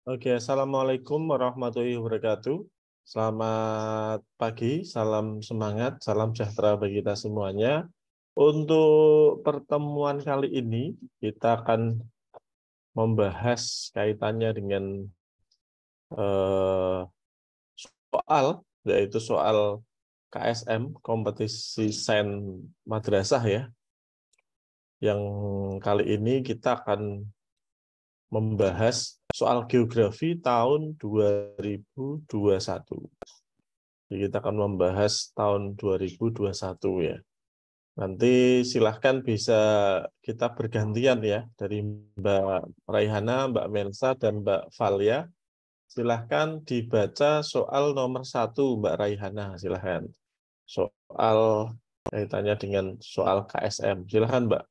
Oke, Assalamualaikum warahmatullahi wabarakatuh. Selamat pagi, salam semangat, salam sejahtera bagi kita semuanya. Untuk pertemuan kali ini, kita akan membahas kaitannya dengan eh, soal, yaitu soal KSM, kompetisi sains madrasah ya. Yang kali ini kita akan membahas soal geografi tahun 2021. Jadi kita akan membahas tahun 2021 ya. Nanti silahkan bisa kita bergantian ya, dari Mbak Raihana, Mbak Melsa, dan Mbak Valia. Silahkan dibaca soal nomor 1, Mbak Raihana. Silahkan. Soal kaitannya dengan soal KSM. Silahkan, Mbak.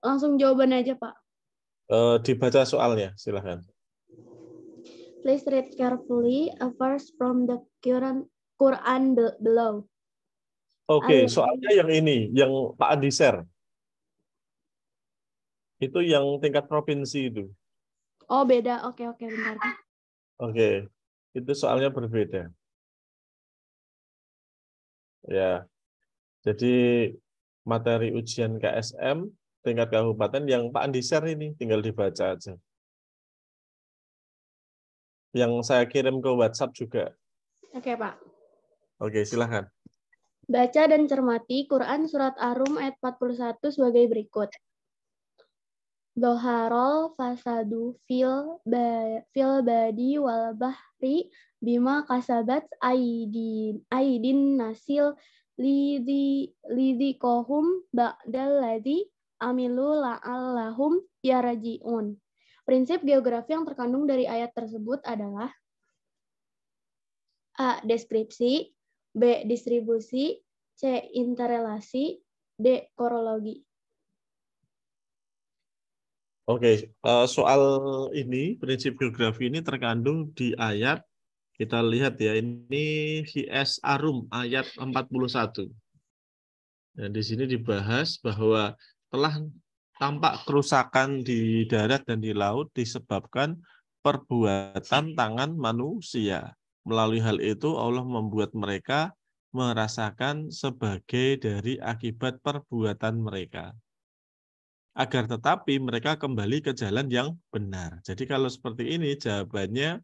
Langsung jawaban aja, Pak. Dibaca soalnya, silahkan. Please read carefully a verse from the Quran below. Oke, soalnya yang ini, yang Pak Andi share. Itu yang tingkat provinsi itu. Oh, beda. Oke, bentar. Oke, itu soalnya berbeda. Ya, jadi materi ujian KSM tingkat kabupaten yang Pak Andi share ini tinggal dibaca aja. Yang saya kirim ke WhatsApp juga. Oke, Pak. Oke, silahkan. Baca dan cermati Quran Surat Ar-Rum ayat 41 sebagai berikut. Doharol fasadu fil badi wal bahri bima kasabat aidin nasil lidhi kohum ba'dal ladhi amilu la'allahum yaraji'un. Prinsip geografi yang terkandung dari ayat tersebut adalah A. Deskripsi, B. Distribusi, C. Interrelasi, D. Korologi. Oke, soal ini, prinsip geografi ini terkandung di ayat, kita lihat ya, ini HS Arum ayat 41. Dan di sini dibahas bahwa telah tampak kerusakan di darat dan di laut disebabkan perbuatan tangan manusia. Melalui hal itu Allah membuat mereka merasakan sebagai dari akibat perbuatan mereka. Agar tetapi mereka kembali ke jalan yang benar. Jadi kalau seperti ini jawabannya,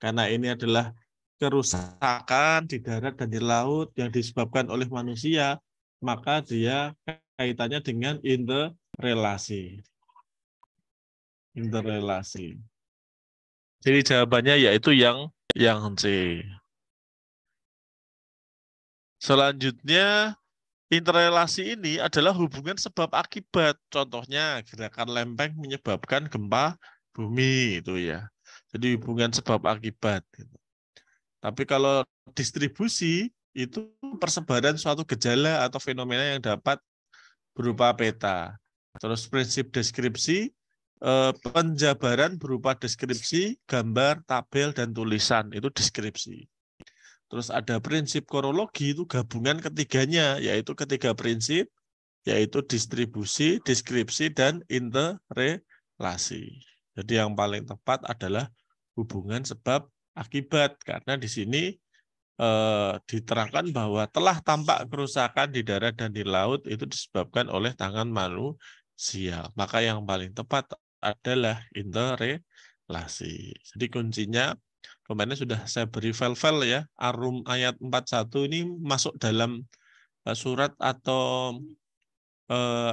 karena ini adalah kerusakan di darat dan di laut yang disebabkan oleh manusia, maka dia kaitannya dengan interrelasi. Interrelasi. Jadi jawabannya yaitu yang C. Selanjutnya, interrelasi ini adalah hubungan sebab akibat. Contohnya, gerakan lempeng menyebabkan gempa bumi itu ya. Jadi hubungan sebab akibat. Tapi kalau distribusi itu persebaran suatu gejala atau fenomena yang dapat berupa peta. Terus prinsip deskripsi, penjabaran berupa deskripsi, gambar, tabel, dan tulisan. Itu deskripsi. Terus ada prinsip korologi, itu gabungan ketiganya, yaitu ketiga prinsip, yaitu distribusi, deskripsi, dan interrelasi. Jadi yang paling tepat adalah hubungan sebab akibat, karena di sini diterangkan bahwa telah tampak kerusakan di darat dan di laut itu disebabkan oleh tangan manusia. Maka yang paling tepat adalah interrelasi. Jadi kuncinya kemarin sudah saya beri file-file ya. Arum ayat 41 ini masuk dalam surat atau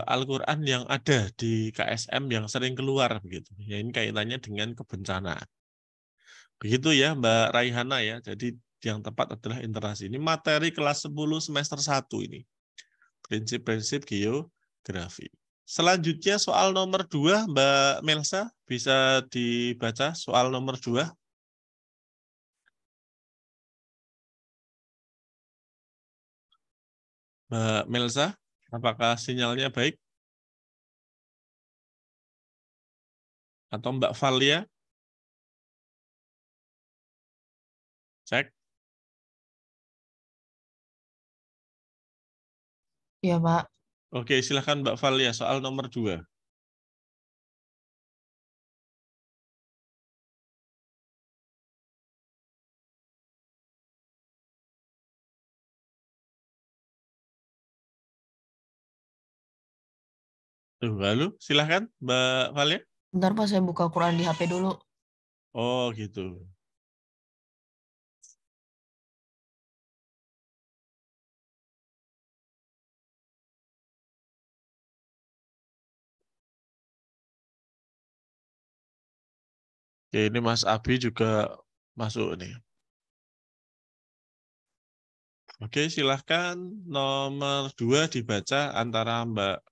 Al-Quran yang ada di KSM yang sering keluar begitu. Ya, ini kaitannya dengan kebencanaan. Begitu ya Mbak Raihana ya. Jadi yang tepat adalah interasi. Ini materi kelas 10 semester 1 ini. Prinsip-prinsip geografi. Selanjutnya soal nomor 2, Mbak Melsa, bisa dibaca soal nomor 2. Mbak Melsa, apakah sinyalnya baik? Atau Mbak Valia? Cek. Ya, Pak. Oke, silahkan Mbak Valia, soal nomor 2. Lalu silahkan Mbak Valia. Bentar Pak, saya buka Quran di HP dulu. Oh gitu. Oke, ini Mas Abi juga masuk nih. Oke, silahkan nomor 2 dibaca antara Mbak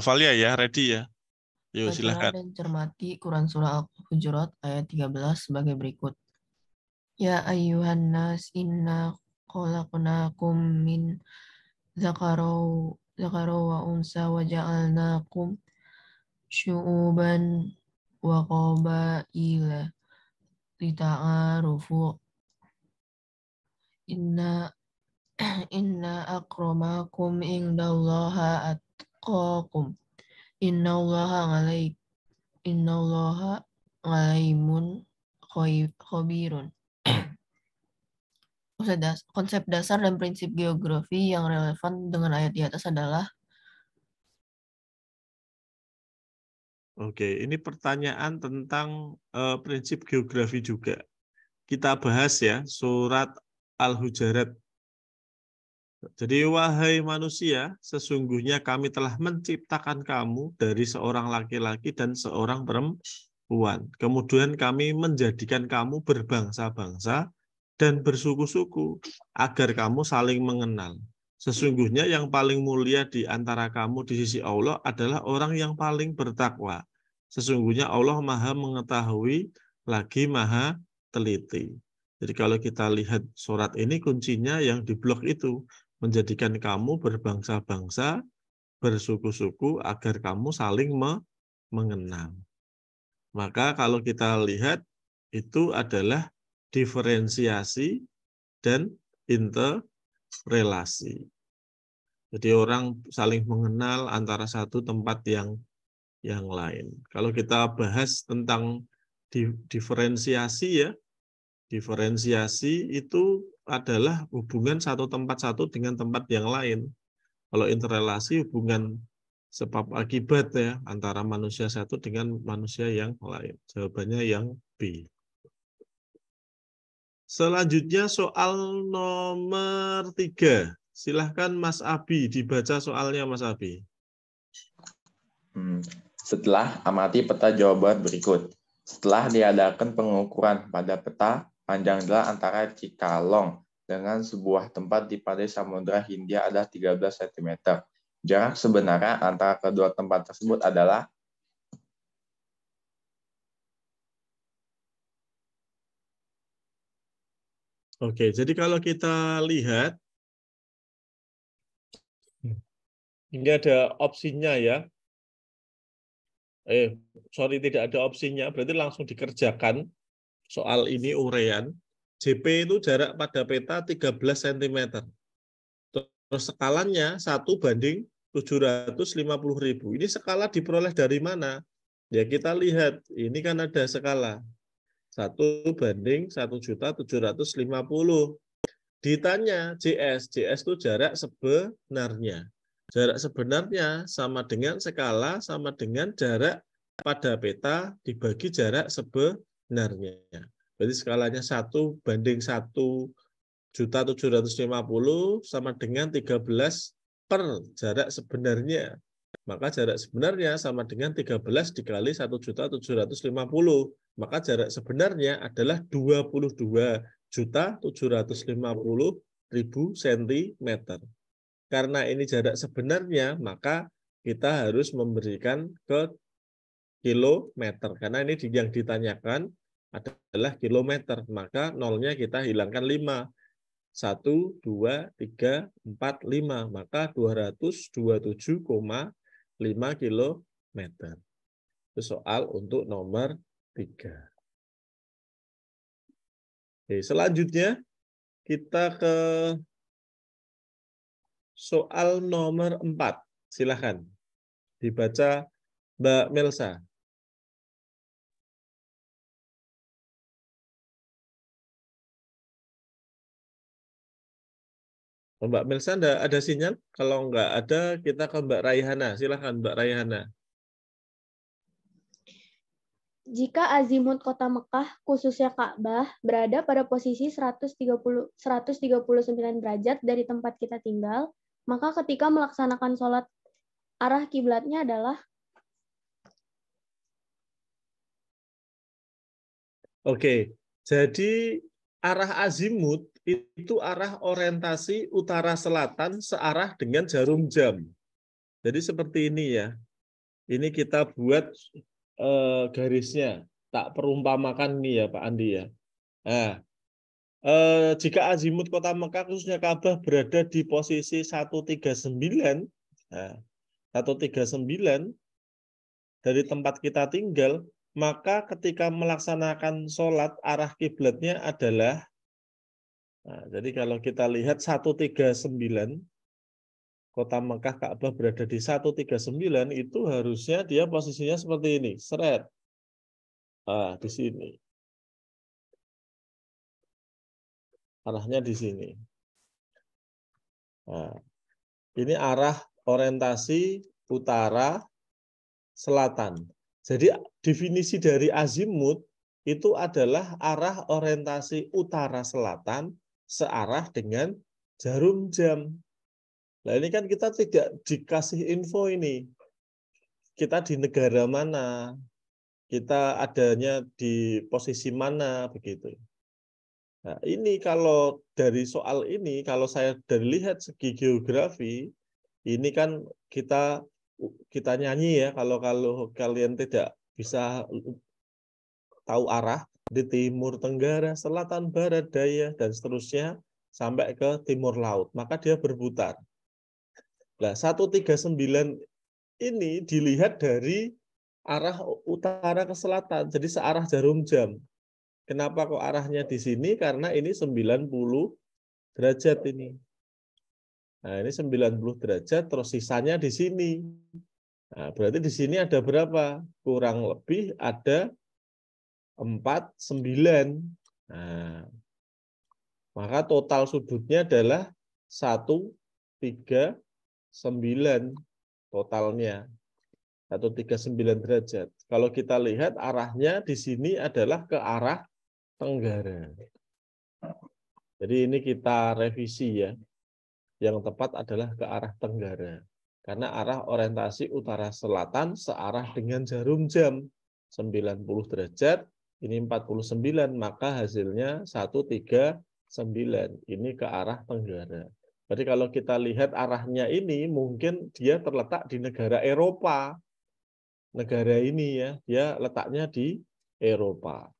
Valia ya, ready ya. Yuk Bacalah silahkan. dan cermati Quran Surah Al-Hujurat ayat 13 sebagai berikut. Ya ayyuhan nas inna khalaqnakum min zakaro wa unsa wa ja'alnakum syu'uban wa qabaila lita'arufu inna akramakum indallaha atqakum innallaha alimun khabirun. Konsep dasar dan prinsip geografi yang relevan dengan ayat di atas adalah Oke, ini pertanyaan tentang prinsip geografi juga. Kita bahas ya, surat Al-Hujurat. Jadi, wahai manusia, sesungguhnya kami telah menciptakan kamu dari seorang laki-laki dan seorang perempuan. Kemudian kami menjadikan kamu berbangsa-bangsa dan bersuku-suku agar kamu saling mengenal. Sesungguhnya yang paling mulia di antara kamu di sisi Allah adalah orang yang paling bertakwa. Sesungguhnya Allah Maha mengetahui lagi Maha teliti. Jadi kalau kita lihat surat ini kuncinya yang di blok itu, menjadikan kamu berbangsa-bangsa, bersuku-suku agar kamu saling mengenal. Maka kalau kita lihat itu adalah diferensiasi dan interrelasi. Jadi orang saling mengenal antara satu tempat yang lain. Kalau kita bahas tentang diferensiasi ya, diferensiasi itu adalah hubungan satu tempat satu dengan tempat yang lain. Kalau interrelasi hubungan sebab akibat ya antara manusia satu dengan manusia yang lain. Jawabannya yang B. Selanjutnya soal nomor 3. Silahkan Mas Abi dibaca soalnya Mas Abi. Setelah amati peta jawaban berikut. Setelah diadakan pengukuran pada peta, panjang jalan antara Cikalong dengan sebuah tempat di Pantai Samudra Hindia adalah 13 cm. Jarak sebenarnya antara kedua tempat tersebut adalah Oke, jadi kalau kita lihat ini ada opsinya ya. Sorry tidak ada opsinya, berarti langsung dikerjakan soal ini urean. JP itu jarak pada peta 13 cm. Terus skalanya 1:750.000. Ini skala diperoleh dari mana? Ya kita lihat, ini kan ada skala. 1:1.750.000. Ditanya JS itu jarak sebenarnya. Jarak sebenarnya sama dengan skala, sama dengan jarak pada peta dibagi jarak sebenarnya. Berarti skalanya 1:1.750 sama dengan 13 per jarak sebenarnya. Maka jarak sebenarnya sama dengan 13 dikali 1.750. Maka jarak sebenarnya adalah 22.750.000 cm. Karena ini jarak sebenarnya, maka kita harus memberikan ke kilometer. Karena ini yang ditanyakan adalah kilometer. Maka nolnya kita hilangkan 5. 1, 2, 3, 4, 5. Maka 227,5 kilometer. Itu soal untuk nomor 3. Oke, selanjutnya kita ke soal nomor 4. Silakan dibaca Mbak Melsa. Mbak Melsa ada sinyal? Kalau nggak ada, kita ke Mbak Raihana. Silahkan Mbak Raihana. Jika azimut kota Mekah, khususnya Ka'bah, berada pada posisi 139 derajat dari tempat kita tinggal, maka ketika melaksanakan sholat, arah kiblatnya adalah. Oke, jadi arah azimut itu arah orientasi utara selatan searah dengan jarum jam. Jadi seperti ini ya. Ini kita buat garisnya, tak perumpamakan nih ya Pak Andi ya. Nah, jika azimut kota Mekah khususnya Ka'bah berada di posisi 139, nah, 139 dari tempat kita tinggal, maka ketika melaksanakan sholat arah kiblatnya adalah, nah, jadi kalau kita lihat 139, kota Mekah Ka'bah berada di 139, itu harusnya dia posisinya seperti ini, seret. Di sini. Arahnya di sini. Nah, ini arah orientasi utara selatan. Jadi definisi dari azimut itu adalah arah orientasi utara selatan searah dengan jarum jam. Nah ini kan kita tidak dikasih info ini. Kita di negara mana, kita adanya di posisi mana, begitu. Nah ini kalau dari soal ini, kalau saya dari lihat segi geografi, ini kan kita nyanyi ya, kalau kalian tidak bisa tahu arah, di timur, tenggara, selatan, barat, daya, dan seterusnya, sampai ke timur laut, maka dia berputar. Nah, 139 ini dilihat dari arah utara ke selatan, jadi searah jarum jam. Kenapa kok arahnya di sini? Karena ini 90 derajat ini. Nah, ini 90 derajat, terus sisanya di sini. Nah, berarti di sini ada berapa? Kurang lebih ada 49. Nah, maka total sudutnya adalah 139 totalnya. 139 derajat. Kalau kita lihat arahnya di sini adalah ke arah tenggara. Jadi ini kita revisi ya. Yang tepat adalah ke arah tenggara. Karena arah orientasi utara selatan searah dengan jarum jam 90 derajat, ini 49, maka hasilnya 139. Ini ke arah tenggara. Jadi kalau kita lihat arahnya ini mungkin dia terletak di negara Eropa. Negara ini ya, dia letaknya di Eropa.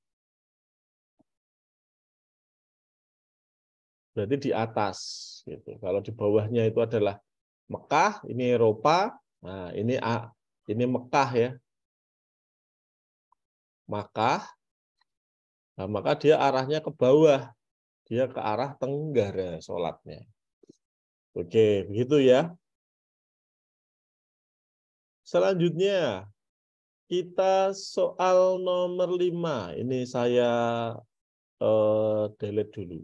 Berarti di atas gitu. Kalau di bawahnya itu adalah Mekah, ini Eropa. Nah, ini Mekah ya. Mekah. Nah, maka dia arahnya ke bawah. Dia ke arah tenggara sholatnya. Oke, begitu ya. Selanjutnya kita soal nomor 5. Ini saya delete dulu.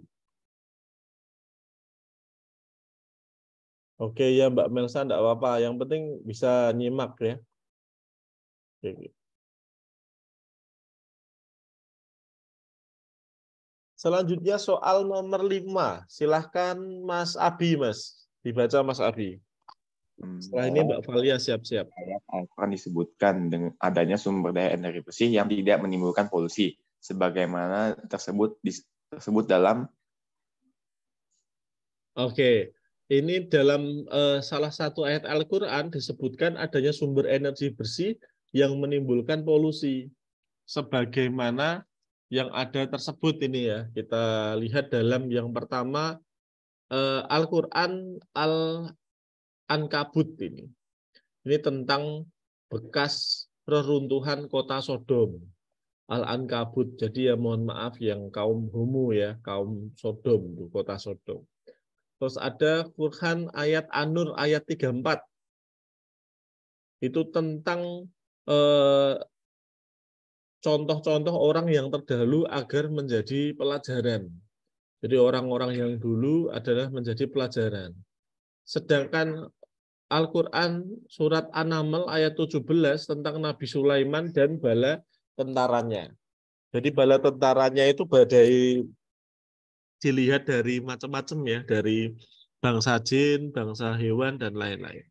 Oke ya Mbak Melsa, enggak apa-apa. Yang penting bisa nyimak ya. Oke. Selanjutnya soal nomor 5. Silahkan Mas Abi, Mas. Dibaca Mas Abi. Setelah ini Mbak Valia siap-siap. Akan disebutkan dengan adanya sumber daya energi bersih yang tidak menimbulkan polusi, sebagaimana tersebut dalam. Oke, ini dalam salah satu ayat Al-Quran disebutkan adanya sumber energi bersih yang menimbulkan polusi. Sebagaimana yang ada tersebut ini ya. Kita lihat dalam yang pertama Al-Quran Al-Ankabut ini. Ini tentang bekas reruntuhan kota Sodom. Al-Ankabut. Jadi ya mohon maaf yang kaum homo ya, kaum Sodom, kota Sodom. Terus ada Quran ayat An-Nur ayat 34. Itu tentang contoh-contoh orang yang terdahulu agar menjadi pelajaran. Jadi orang-orang yang dulu adalah menjadi pelajaran. Sedangkan Al-Quran surat An-Naml ayat 17 tentang Nabi Sulaiman dan bala tentaranya. Jadi bala tentaranya itu badai dilihat dari macam-macam ya, dari bangsa jin, bangsa hewan, dan lain-lain.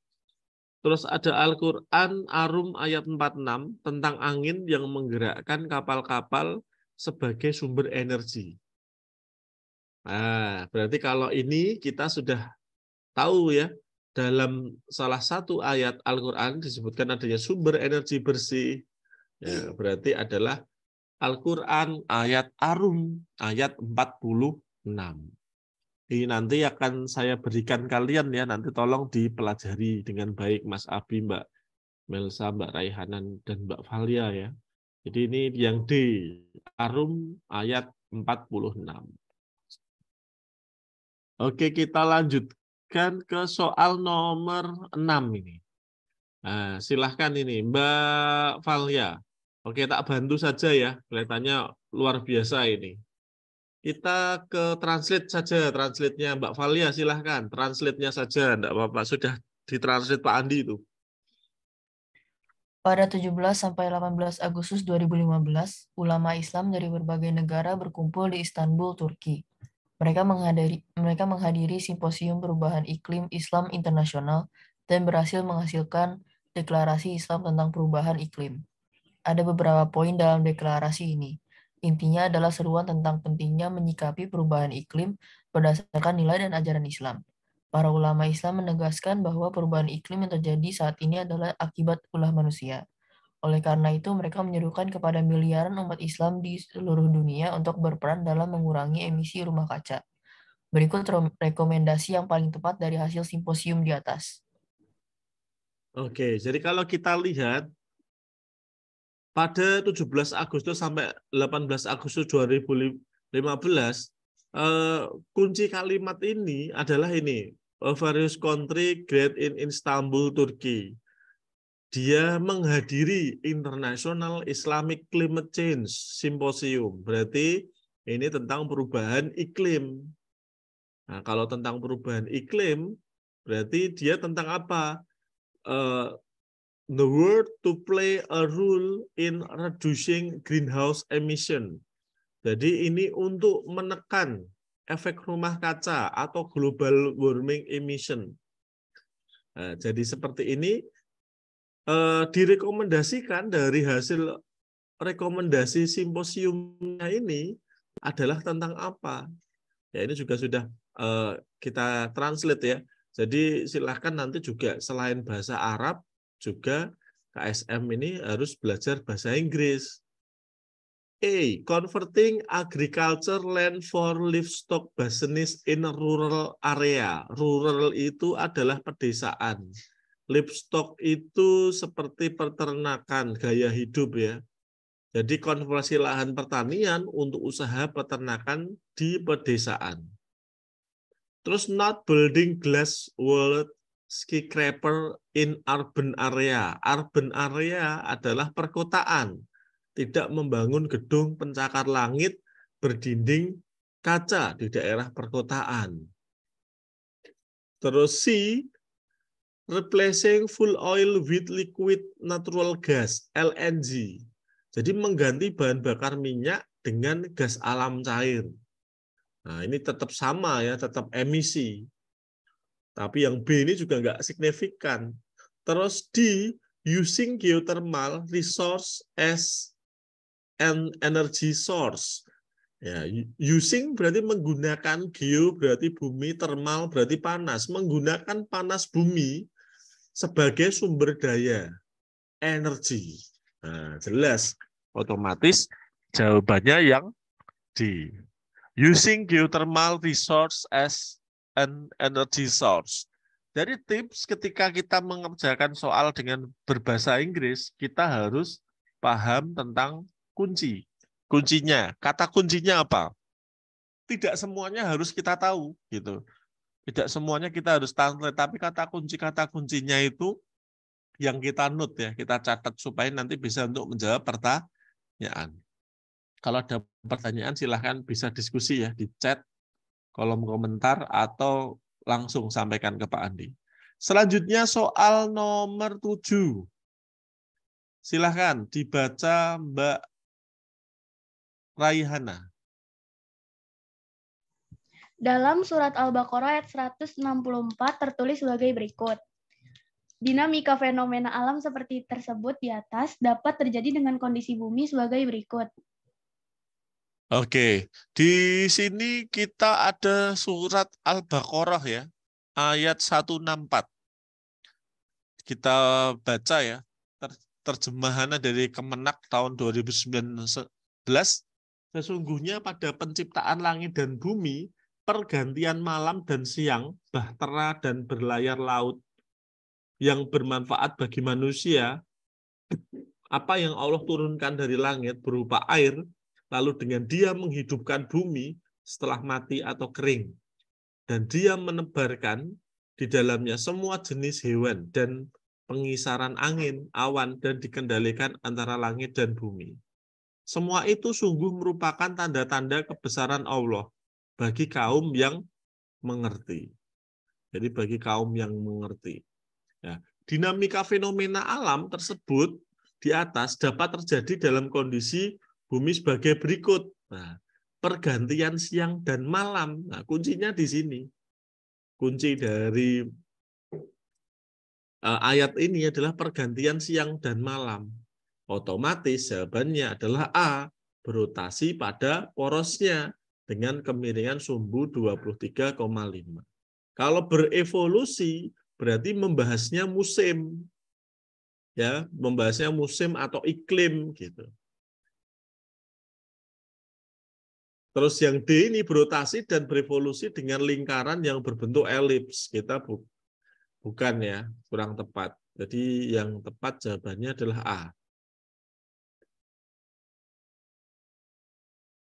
Terus ada Al-Quran Ar-Rum ayat 46 tentang angin yang menggerakkan kapal-kapal sebagai sumber energi. Nah, berarti kalau ini kita sudah tahu ya, dalam salah satu ayat Al-Quran disebutkan adanya sumber energi bersih. Ya, berarti adalah Al-Quran ayat Ar-Rum ayat 46. Ini nanti akan saya berikan kalian ya, nanti tolong dipelajari dengan baik Mas Abi, Mbak Melsa, Mbak Raihanan, dan Mbak Valia ya. Jadi ini yang D, Ar-Rum ayat 46. Oke, kita lanjutkan ke soal nomor 6 ini. Nah, silahkan ini Mbak Valia. Oke, tak bantu saja ya, kelihatannya luar biasa ini. Kita ke translate saja, translate-nya Mbak Valia, silahkan. Translate-nya saja, enggak apa-apa. Sudah ditranslate Pak Andi itu. Pada 17 sampai 18 Agustus 2015, ulama Islam dari berbagai negara berkumpul di Istanbul, Turki. Mereka menghadiri simposium perubahan iklim Islam internasional dan berhasil menghasilkan deklarasi Islam tentang perubahan iklim. Ada beberapa poin dalam deklarasi ini. Intinya adalah seruan tentang pentingnya menyikapi perubahan iklim berdasarkan nilai dan ajaran Islam. Para ulama Islam menegaskan bahwa perubahan iklim yang terjadi saat ini adalah akibat ulah manusia. Oleh karena itu, mereka menyerukan kepada miliaran umat Islam di seluruh dunia untuk berperan dalam mengurangi emisi rumah kaca. Berikut rekomendasi yang paling tepat dari hasil simposium di atas. Oke, jadi kalau kita lihat, pada 17 Agustus sampai 18 Agustus 2015, kunci kalimat ini adalah ini, various country great in Istanbul, Turki. Dia menghadiri International Islamic Climate Change Symposium. Berarti ini tentang perubahan iklim. Nah, kalau tentang perubahan iklim, berarti dia tentang apa? The world to play a role in reducing greenhouse emission. Jadi ini untuk menekan efek rumah kaca atau global warming emission. Nah, jadi seperti ini direkomendasikan dari hasil rekomendasi simposiumnya ini adalah tentang apa? Ya ini juga sudah kita translate ya. Jadi silahkan nanti juga selain bahasa Arab juga KSM ini harus belajar bahasa Inggris. A. Converting agriculture land for livestock business in a rural area. Rural itu adalah pedesaan. Livestock itu seperti peternakan, gaya hidup ya. Jadi konversi lahan pertanian untuk usaha peternakan di pedesaan. Terus not building glass walled skyscraper in urban area. Urban area adalah perkotaan. Tidak membangun gedung pencakar langit berdinding kaca di daerah perkotaan. Terus C, replacing fuel oil with liquid natural gas, LNG. Jadi mengganti bahan bakar minyak dengan gas alam cair. Nah, ini tetap sama ya, tetap emisi. Tapi yang B ini juga nggak signifikan. Terus D, using geothermal resource as an energy source. Ya, using berarti menggunakan, geo berarti bumi, thermal berarti panas. Menggunakan panas bumi sebagai sumber daya energi. Nah, jelas otomatis jawabannya yang D. Using geothermal resource as an energy source. Jadi tips ketika kita mengerjakan soal dengan berbahasa Inggris, kita harus paham tentang kunci. Kuncinya, kata kuncinya apa? Tidak semuanya harus kita tahu, gitu. Tidak semuanya kita harus tahu, tapi kata kuncinya itu yang kita note ya, kita catat supaya nanti bisa untuk menjawab pertanyaan. Kalau ada pertanyaan silahkan bisa diskusi ya di chat kolom komentar atau langsung sampaikan ke Pak Andi. Selanjutnya soal nomor 7. Silahkan dibaca Mbak Raihana. Dalam surat Al-Baqarah ayat 164 tertulis sebagai berikut. Dinamika fenomena alam seperti tersebut di atas dapat terjadi dengan kondisi bumi sebagai berikut. Oke, di sini kita ada surat Al-Baqarah ya, ayat 164. Kita baca ya, terjemahannya dari Kemenak tahun 2019. Sesungguhnya pada penciptaan langit dan bumi, pergantian malam dan siang, bahtera dan berlayar laut yang bermanfaat bagi manusia, apa yang Allah turunkan dari langit berupa air, lalu dengan dia menghidupkan bumi setelah mati atau kering. Dan dia menebarkan di dalamnya semua jenis hewan dan pengisaran angin, awan, dan dikendalikan antara langit dan bumi. Semua itu sungguh merupakan tanda-tanda kebesaran Allah bagi kaum yang mengerti. Jadi bagi kaum yang mengerti. Ya, dinamika fenomena alam tersebut di atas dapat terjadi dalam kondisi bumi sebagai berikut. Nah, pergantian siang dan malam. Nah, kuncinya di sini. Kunci dari ayat ini adalah pergantian siang dan malam. Otomatis jawabannya adalah A, berotasi pada porosnya dengan kemiringan sumbu 23,5. Kalau berevolusi berarti membahasnya musim. Ya, membahasnya musim atau iklim gitu. Terus yang D ini berotasi dan berevolusi dengan lingkaran yang berbentuk elips. Kita bukan ya, kurang tepat. Jadi yang tepat jawabannya adalah A.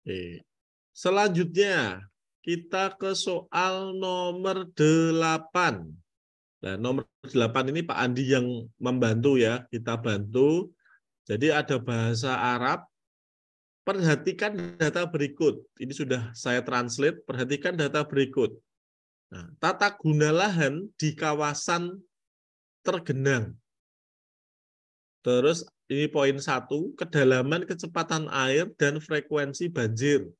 Oke. Selanjutnya kita ke soal nomor 8. Nah, nomor 8 ini Pak Andi yang membantu ya, kita bantu. Jadi ada bahasa Arab. Perhatikan data berikut. Ini sudah saya translate. Perhatikan data berikut. Nah, tata guna lahan di kawasan tergenang. Terus ini poin 1, kedalaman kecepatan air dan frekuensi banjir.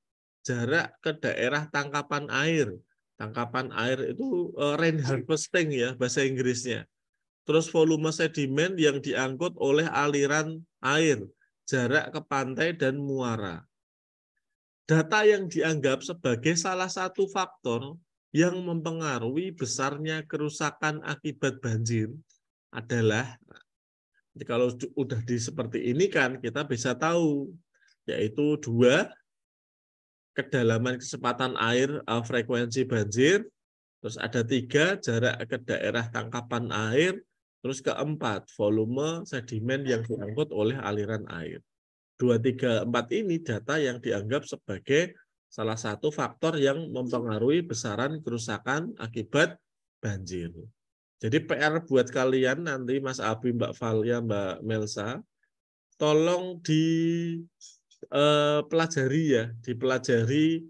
Jarak ke daerah tangkapan air. Tangkapan air itu rain harvesting ya bahasa Inggrisnya. Terus volume sedimen yang diangkut oleh aliran air, jarak ke pantai dan muara. Data yang dianggap sebagai salah satu faktor yang mempengaruhi besarnya kerusakan akibat banjir adalah, kalau udah seperti ini kan kita bisa tahu, yaitu 2, kedalaman kecepatan air, frekuensi banjir, terus ada 3, jarak ke daerah tangkapan air, terus keempat, volume sedimen yang diangkut oleh aliran air. 2, 3, 4 ini data yang dianggap sebagai salah satu faktor yang mempengaruhi besaran kerusakan akibat banjir. Jadi PR buat kalian nanti Mas Abi, Mbak Valia, Mbak Melsa, tolong dipelajari ya, dipelajari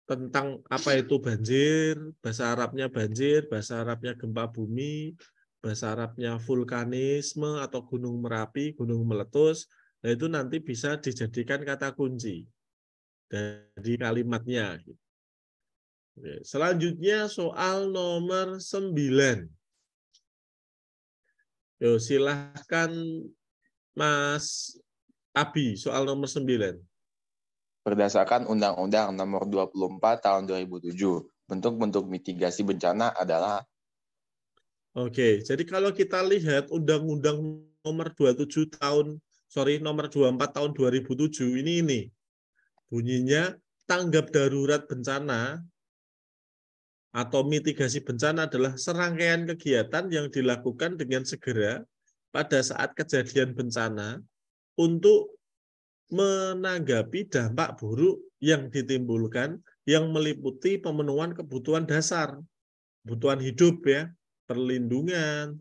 tentang apa itu banjir, bahasa Arabnya banjir, bahasa Arabnya gempa bumi, bahasa Arabnya vulkanisme atau gunung Merapi, gunung meletus. Nah, itu nanti bisa dijadikan kata kunci dari kalimatnya. Selanjutnya soal nomor 9. Yo, silahkan Mas Abi, soal nomor 9. Berdasarkan Undang-Undang Nomor 24 Tahun 2007, bentuk-bentuk mitigasi bencana adalah. Oke, jadi kalau kita lihat Undang-Undang Nomor 24 Tahun 2007 ini bunyinya tanggap darurat bencana atau mitigasi bencana adalah serangkaian kegiatan yang dilakukan dengan segera pada saat kejadian bencana untuk menanggapi dampak buruk yang ditimbulkan yang meliputi pemenuhan kebutuhan dasar, kebutuhan hidup ya, perlindungan,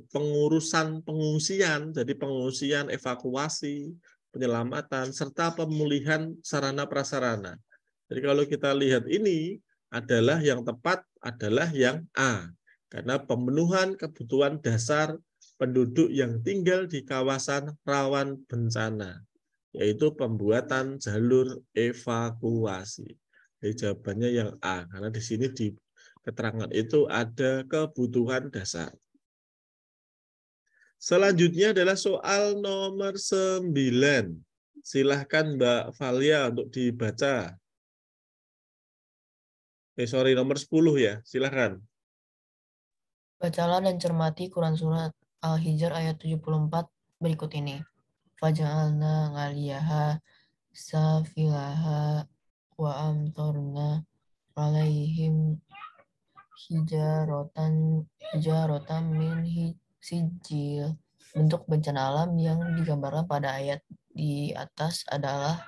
pengurusan pengungsian, jadi pengungsian, evakuasi, penyelamatan, serta pemulihan sarana prasarana. Jadi kalau kita lihat ini adalah yang tepat adalah yang A. Karena pemenuhan kebutuhan dasar penduduk yang tinggal di kawasan rawan bencana, yaitu pembuatan jalur evakuasi. Jadi jawabannya yang A, karena di sini di keterangan itu ada kebutuhan dasar. Selanjutnya adalah soal nomor 9. Silahkan Mbak Valia untuk dibaca. Nomor 10 ya, silahkan. Bacalah dan cermati Quran Surat Al-Hijr ayat 74 berikut ini. Faja'alna ngaliyaha safilaha wa amtorna alaihim hijarotan min sijil. Bentuk bencana alam yang digambarkan pada ayat di atas adalah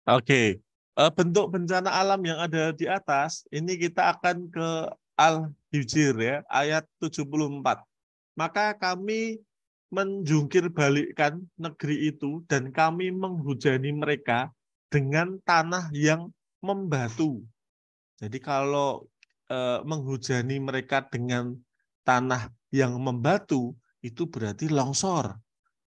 Oke. Bentuk bencana alam yang ada di atas, ini kita akan ke Al-Hijr ya, ayat 74. Maka kami menjungkir balikkan negeri itu dan kami menghujani mereka dengan tanah yang membatu. Jadi kalau menghujani mereka dengan tanah yang membatu, itu berarti longsor.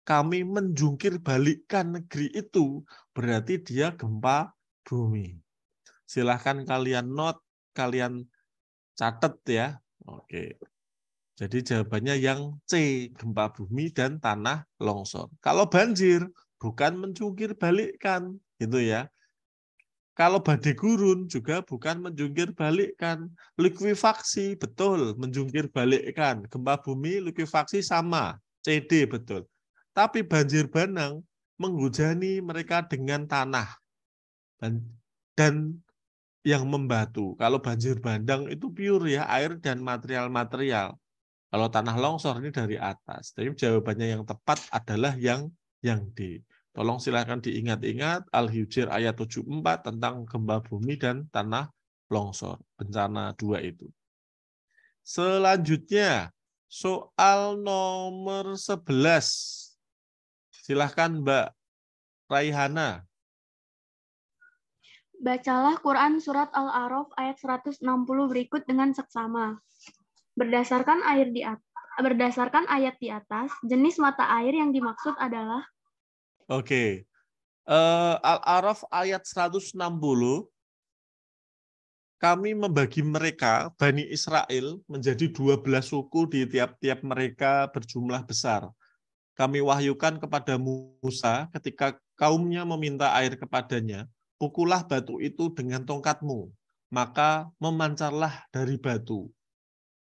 Kami menjungkir balikkan negeri itu, berarti dia gempa bumi. Silahkan kalian note, kalian catat ya. Oke. Jadi jawabannya yang C, gempa bumi dan tanah longsor. Kalau banjir, bukan menjungkir balikkan, gitu ya. Kalau badai gurun juga bukan menjungkir balikkan. Likuifaksi, betul, menjungkir balikkan. Gempa bumi, likuifaksi sama, CD, betul. Tapi banjir bandang menghujani mereka dengan tanah dan yang membatu. Kalau banjir bandang itu pure ya, air dan material-material. Kalau tanah longsor ini dari atas. Jadi jawabannya yang tepat adalah yang D. Tolong silakan diingat-ingat Al-Hijr ayat 74 tentang gempa bumi dan tanah longsor. Bencana 2 itu. Selanjutnya, soal nomor 11. Silahkan Mbak Raihana. Bacalah Quran Surat Al-A'raf ayat 160 berikut dengan seksama. Berdasarkan ayat di atas, jenis mata air yang dimaksud adalah Oke. Al-A'raf ayat 160, kami membagi mereka, Bani Israel, menjadi 12 suku di tiap-tiap mereka berjumlah besar. Kami wahyukan kepada Musa ketika kaumnya meminta air kepadanya, pukullah batu itu dengan tongkatmu, maka memancarlah dari batu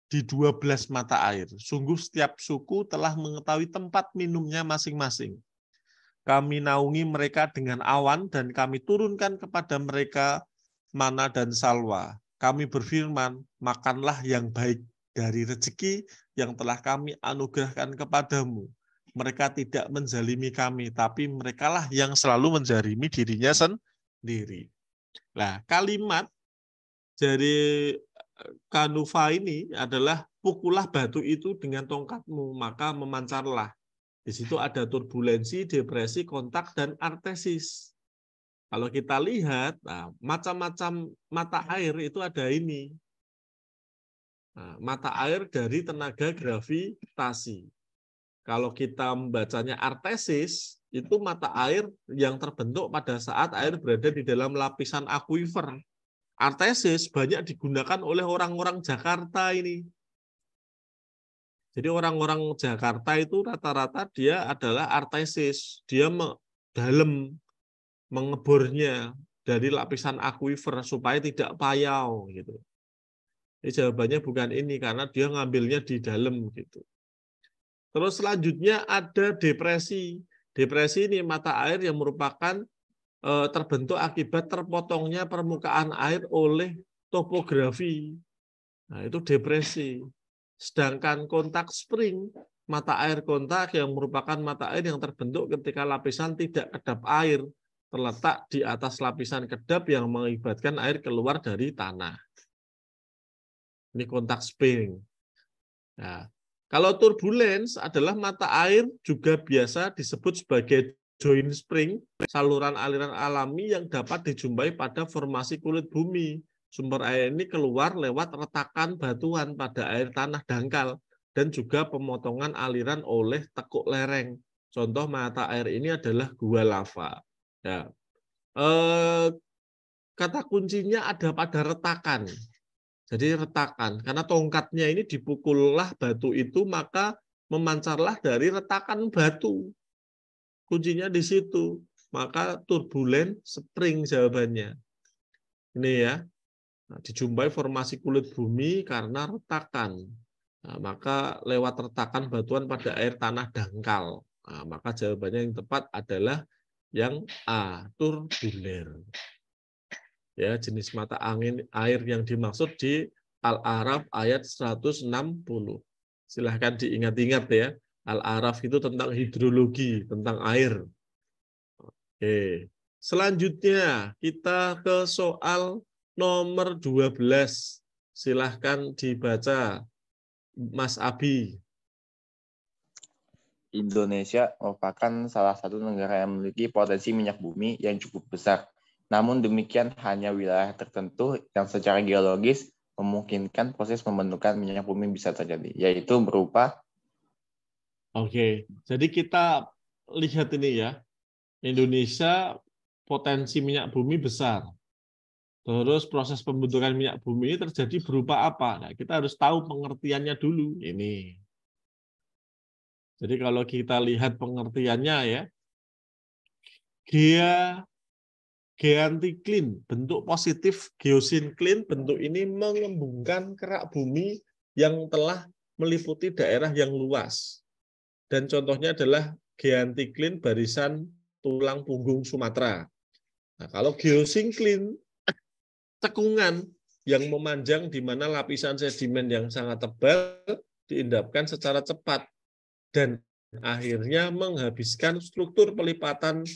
di 12 mata air. Sungguh setiap suku telah mengetahui tempat minumnya masing-masing. Kami naungi mereka dengan awan dan kami turunkan kepada mereka mana dan salwa. Kami berfirman, makanlah yang baik dari rezeki yang telah kami anugerahkan kepadamu. Mereka tidak menzalimi kami, tapi merekalah yang selalu menzalimi dirinya sendiri. Nah, kalimat dari Kanufa ini adalah pukullah batu itu dengan tongkatmu, maka memancarlah. Di situ ada turbulensi, depresi, kontak, dan artesis. Kalau kita lihat, nah, macam-macam mata air itu ada ini. Nah, mata air dari tenaga gravitasi. Kalau kita membacanya artesis, itu mata air yang terbentuk pada saat air berada di dalam lapisan akuifer. Artesis banyak digunakan oleh orang-orang Jakarta ini. Jadi orang-orang Jakarta itu rata-rata dia adalah artesis. Dia dalam mengebornya dari lapisan akuifer supaya tidak payau gitu. Jadi jawabannya bukan ini karena dia ngambilnya di dalam gitu. Terus selanjutnya ada depresi. Depresi ini mata air yang merupakan terbentuk akibat terpotongnya permukaan air oleh topografi. Nah, itu depresi. Sedangkan kontak spring, mata air kontak yang merupakan mata air yang terbentuk ketika lapisan tidak kedap air terletak di atas lapisan kedap yang mengakibatkan air keluar dari tanah. Ini kontak spring. Nah, kalau turbulence adalah mata air juga biasa disebut sebagai joint spring, saluran aliran alami yang dapat dijumpai pada formasi kulit bumi. Sumber air ini keluar lewat retakan batuan pada air tanah dangkal dan juga pemotongan aliran oleh tekuk lereng. Contoh mata air ini adalah gua lava. Ya. Kata kuncinya ada pada retakan. Jadi retakan, karena tongkatnya ini dipukullah batu itu, maka memancarlah dari retakan batu. Kuncinya di situ. Maka turbulen spring jawabannya. Ini ya. Nah, dijumpai formasi kulit bumi karena retakan. Nah, maka lewat retakan batuan pada air tanah dangkal. Nah, maka jawabannya yang tepat adalah yang A, turbulen. Ya, jenis mata angin air yang dimaksud di Al-A'raf ayat 160. Silahkan diingat-ingat ya. Al-A'raf itu tentang hidrologi, tentang air. Oke. Selanjutnya kita ke soal nomor 12. Silahkan dibaca, Mas Abi. Indonesia merupakan salah satu negara yang memiliki potensi minyak bumi yang cukup besar. Namun demikian hanya wilayah tertentu yang secara geologis memungkinkan proses pembentukan minyak bumi bisa terjadi, yaitu berupa. Oke, jadi kita lihat ini ya. Indonesia potensi minyak bumi besar. Terus proses pembentukan minyak bumi ini terjadi berupa apa? Nah, kita harus tahu pengertiannya dulu. Ini. Jadi kalau kita lihat pengertiannya ya, geantiklin, bentuk positif, geosinklin, bentuk ini mengembungkan kerak bumi yang telah meliputi daerah yang luas. Dan contohnya adalah geantiklin barisan tulang punggung Sumatera. Nah, kalau geosinklin, cekungan yang memanjang di mana lapisan sedimen yang sangat tebal diendapkan secara cepat dan akhirnya menghabiskan struktur pelipatan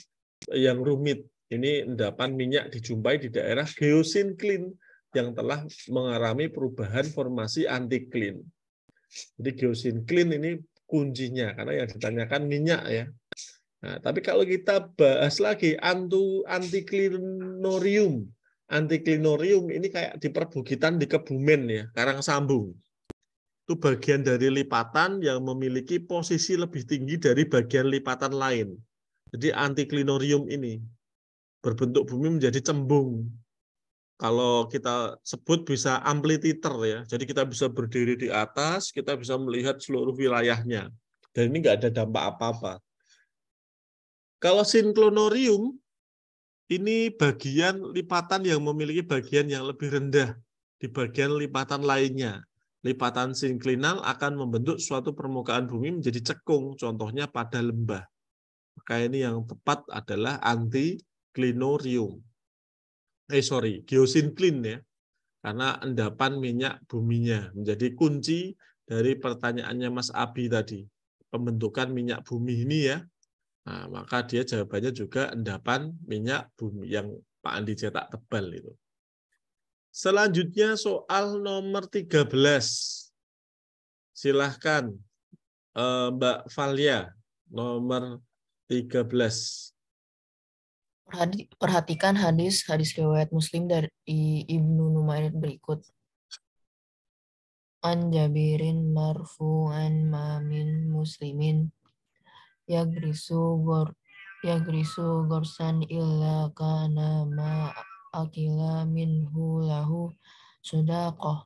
yang rumit. Ini endapan minyak dijumpai di daerah geosinklin yang telah mengalami perubahan formasi antiklin. Jadi geosinklin ini kuncinya karena yang ditanyakan minyak ya. Nah, tapi kalau kita bahas lagi antiklinorium. Antiklinorium ini kayak di perbukitan di Kebumen ya, Karangsambung. Itu bagian dari lipatan yang memiliki posisi lebih tinggi dari bagian lipatan lain. Jadi antiklinorium ini berbentuk bumi menjadi cembung. Kalau kita sebut bisa amplituder ya. Jadi kita bisa berdiri di atas, kita bisa melihat seluruh wilayahnya. Dan ini nggak ada dampak apa-apa. Kalau sinklonorium, ini bagian lipatan yang memiliki bagian yang lebih rendah di bagian lipatan lainnya. Lipatan sinklinal akan membentuk suatu permukaan bumi menjadi cekung, contohnya pada lembah. Maka ini yang tepat adalah antiklinorium. Geosinklin ya. Karena endapan minyak buminya menjadi kunci dari pertanyaannya Mas Abi tadi. Pembentukan minyak bumi ini ya. Nah, maka dia jawabannya juga endapan minyak bumi yang Pak Andi cetak tebal itu. Selanjutnya soal nomor 13. Silahkan Mbak Valia, nomor 13. Perhatikan hadis riwayat Muslim dari Ibnu Numair berikut. An Jabirin marfu'an ma min muslimin yagrisu gorsan illa kana ma akila minhu lahu sodaqoh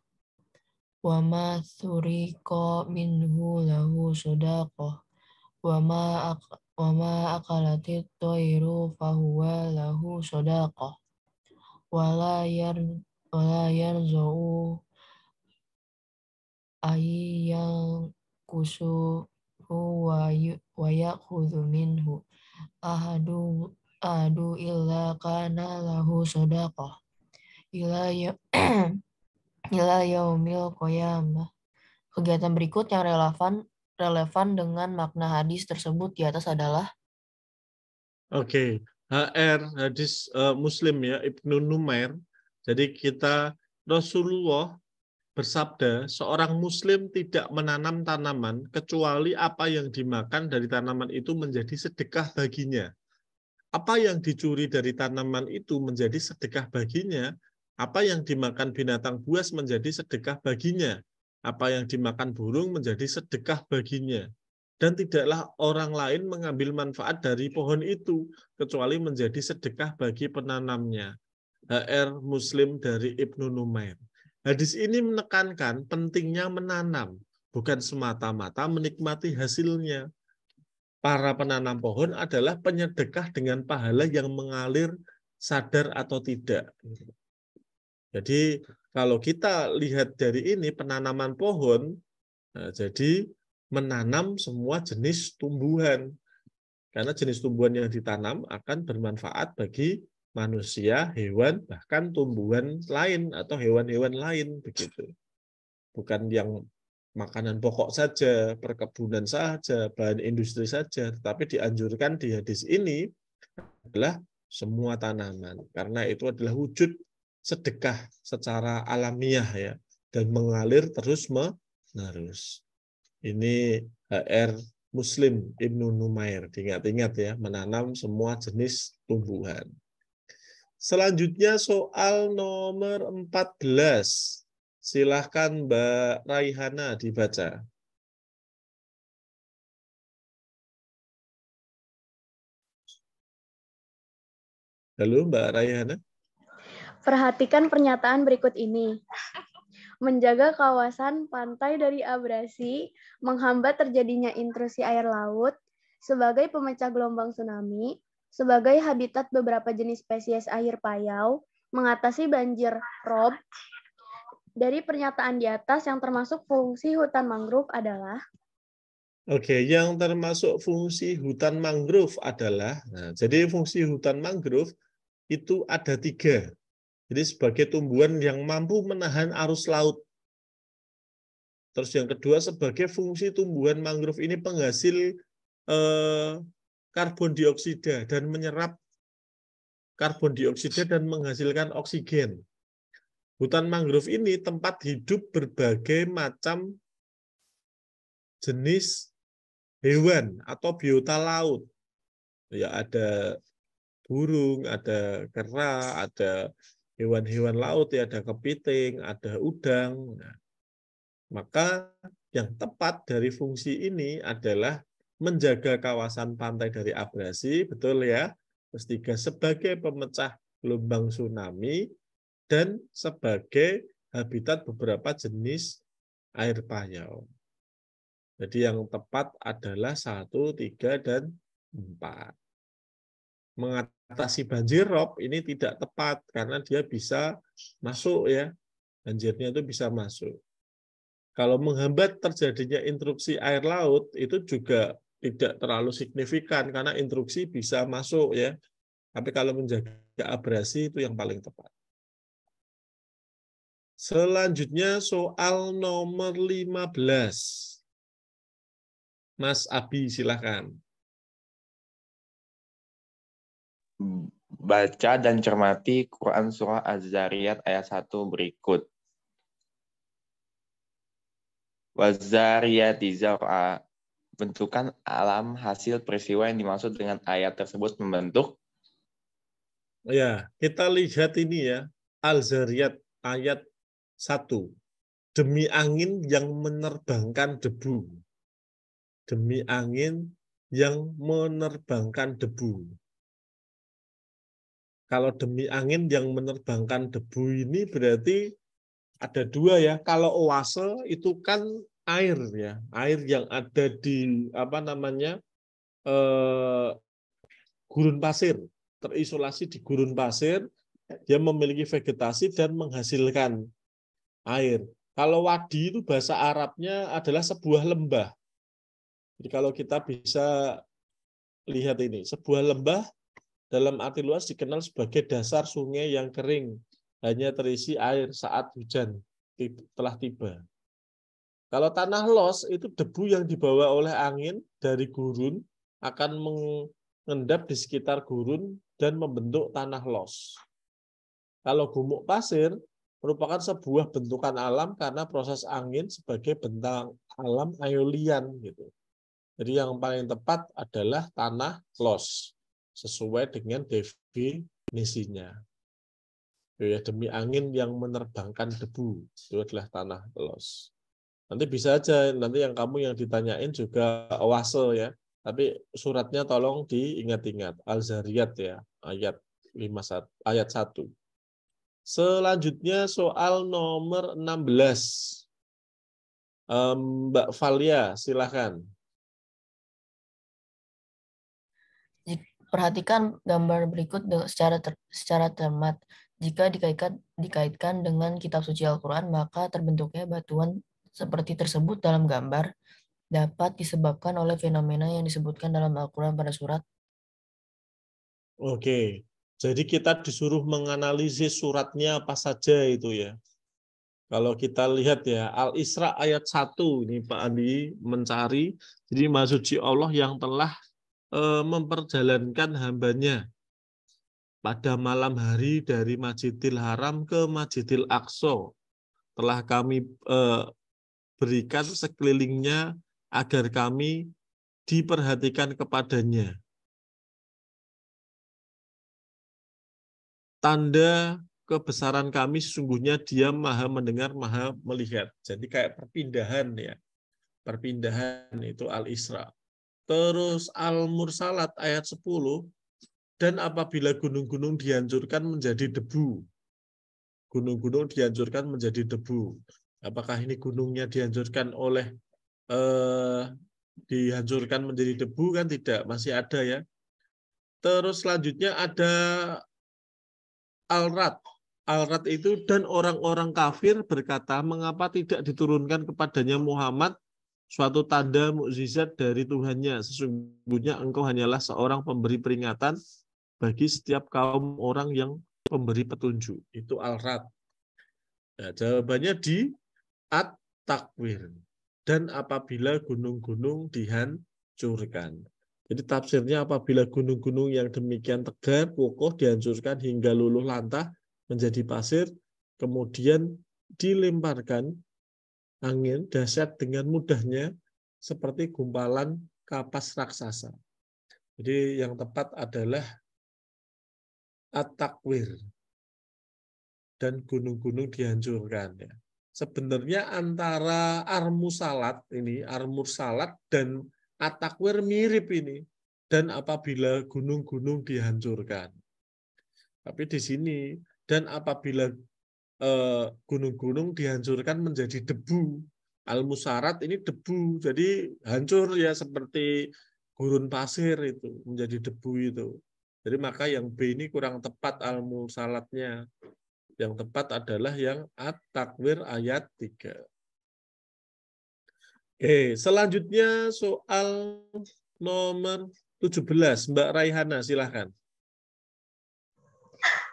wa ma thuriqa minhu lahu sodaqoh wa ma akalatit toiru fahuwa lahu sodaqoh wala yarza'u ayyang kusu wa ya'khudhu minhu ahadu illa kana lahu sadaqah ila yaumil qiyamah. Kegiatan berikut yang relevan dengan makna hadis tersebut di atas adalah Oke, hadis Muslim ya, Ibnu Numair. Jadi Rasulullah bersabda, seorang muslim tidak menanam tanaman kecuali apa yang dimakan dari tanaman itu menjadi sedekah baginya. apa yang dicuri dari tanaman itu menjadi sedekah baginya, apa yang dimakan binatang buas menjadi sedekah baginya, apa yang dimakan burung menjadi sedekah baginya. Dan tidaklah orang lain mengambil manfaat dari pohon itu, kecuali menjadi sedekah bagi penanamnya. HR Muslim dari Ibnu Numair. Hadis ini menekankan pentingnya menanam, bukan semata-mata menikmati hasilnya. Para penanam pohon adalah penyedekah dengan pahala yang mengalir sadar atau tidak. Jadi kalau kita lihat dari ini penanaman pohon, nah, jadi menanam semua jenis tumbuhan. Karena jenis tumbuhan yang ditanam akan bermanfaat bagi manusia, hewan, bahkan tumbuhan lain atau hewan-hewan lain begitu. Bukan yang makanan pokok saja, perkebunan saja, bahan industri saja, tetapi dianjurkan di hadis ini adalah semua tanaman, karena itu adalah wujud sedekah secara alamiah ya, dan mengalir terus-menerus. Ini HR Muslim Ibnu Numair, diingat-ingat ya, menanam semua jenis tumbuhan. Selanjutnya soal nomor 14. Silahkan Mbak Raihana dibaca. Halo Mbak Raihana. Perhatikan pernyataan berikut ini. Menjaga kawasan pantai dari abrasi, menghambat terjadinya intrusi air laut, sebagai pemecah gelombang tsunami, sebagai habitat beberapa jenis spesies air payau, mengatasi banjir rob. Dari pernyataan di atas yang termasuk fungsi hutan mangrove adalah? Oke, yang termasuk fungsi hutan mangrove adalah, jadi fungsi hutan mangrove itu ada 3. Jadi sebagai tumbuhan yang mampu menahan arus laut. Terus yang kedua, sebagai fungsi tumbuhan mangrove ini penghasil karbon dioksida dan menyerap karbon dioksida dan menghasilkan oksigen. Hutan mangrove ini tempat hidup berbagai macam jenis hewan atau biota laut. Ya, ada burung, ada kera, ada hewan-hewan laut, ya, ada kepiting, ada udang. Nah, maka yang tepat dari fungsi ini adalah menjaga kawasan pantai dari abrasi, betul ya. Terus 3, sebagai pemecah gelombang tsunami dan sebagai habitat beberapa jenis air payau. Jadi yang tepat adalah 1, 3, dan 4. Mengatasi banjir rob ini tidak tepat karena dia bisa masuk ya, banjirnya itu bisa masuk. Kalau menghambat terjadinya intruksi air laut itu juga tidak terlalu signifikan karena intruksi bisa masuk ya. Tapi kalau menjaga abrasi itu yang paling tepat. Selanjutnya soal nomor 15. Mas Abi silakan. Baca dan cermati Quran Surah Az-Zariyat ayat 1 berikut. Wazariyati zar'a. Bentukan alam hasil peristiwa yang dimaksud dengan ayat tersebut membentuk. Ya, kita lihat ini ya. Al-Zariyat ayat 1. Demi angin yang menerbangkan debu. Demi angin yang menerbangkan debu. Kalau demi angin yang menerbangkan debu ini berarti ada 2 ya. Kalau oase itu kan air ya, air yang ada di gurun pasir, terisolasi di gurun pasir, dia memiliki vegetasi dan menghasilkan air. Kalau wadi itu bahasa Arabnya adalah sebuah lembah. Jadi kalau kita bisa lihat ini, sebuah lembah dalam arti luas dikenal sebagai dasar sungai yang kering, hanya terisi air saat hujan telah tiba. Kalau tanah los itu debu yang dibawa oleh angin dari gurun akan mengendap di sekitar gurun dan membentuk tanah los. Kalau gumuk pasir merupakan sebuah bentukan alam karena proses angin sebagai bentang alam aeolian gitu. Jadi yang paling tepat adalah tanah los. sesuai dengan definisinya. Ya, demi angin yang menerbangkan debu, itu adalah tanah los. Nanti bisa aja nanti yang ditanyain juga oase ya. Tapi suratnya tolong diingat-ingat. Al-Zariyat ya, ayat 51, ayat 1. Selanjutnya soal nomor 16. Mbak Valia, silakan. Perhatikan gambar berikut secara cermat. Jika dikaitkan dengan kitab suci Al-Quran, maka terbentuknya batuan seperti tersebut dalam gambar dapat disebabkan oleh fenomena yang disebutkan dalam Al-Quran pada surat. Oke, jadi kita disuruh menganalisis suratnya apa saja itu ya. Kalau kita lihat ya, Al-Isra ayat 1, ini Pak Andi mencari, jadi Maha Suci Allah yang telah memperjalankan hambanya pada malam hari dari Masjidil Haram ke Masjidil Aqsa. Telah kami berikan sekelilingnya agar kami diperhatikan kepadanya. Tanda kebesaran kami sesungguhnya Dia Maha mendengar, Maha melihat. Jadi kayak perpindahan ya. Perpindahan itu Al-Isra. Terus Al-Mursalat ayat 10, dan apabila gunung-gunung dihancurkan menjadi debu. Gunung-gunung dihancurkan menjadi debu. Apakah ini gunungnya dihancurkan oleh dihancurkan menjadi debu? Kan tidak, masih ada ya. Terus selanjutnya ada Al-Rad. Al-Rad itu, dan orang-orang kafir berkata, mengapa tidak diturunkan kepadanya Muhammad suatu tanda mukjizat dari Tuhannya? Sesungguhnya engkau hanyalah seorang pemberi peringatan bagi setiap kaum orang yang pemberi petunjuk. Itu Al-Rad. Nah, jawabannya di At-Takwir. Dan apabila gunung-gunung dihancurkan. Jadi tafsirnya apabila gunung-gunung yang demikian tegar, kokoh dihancurkan hingga luluh lantah menjadi pasir, kemudian dilemparkan angin dahsyat dengan mudahnya seperti gumpalan kapas raksasa. Jadi yang tepat adalah At-Takwir. Dan gunung-gunung dihancurkan ya. Sebenarnya antara Ar-Mursalat dan At-Takwir mirip ini. Dan apabila gunung-gunung dihancurkan. Tapi di sini, dan apabila gunung-gunung dihancurkan menjadi debu. Al-Mursalat ini debu, jadi hancur ya seperti gurun pasir itu, menjadi debu itu. Jadi maka yang B ini kurang tepat Al-Mursalatnya. Yang tepat adalah yang At-Takwir ayat 3. Oke, selanjutnya soal nomor 17. Mbak Raihana, silahkan.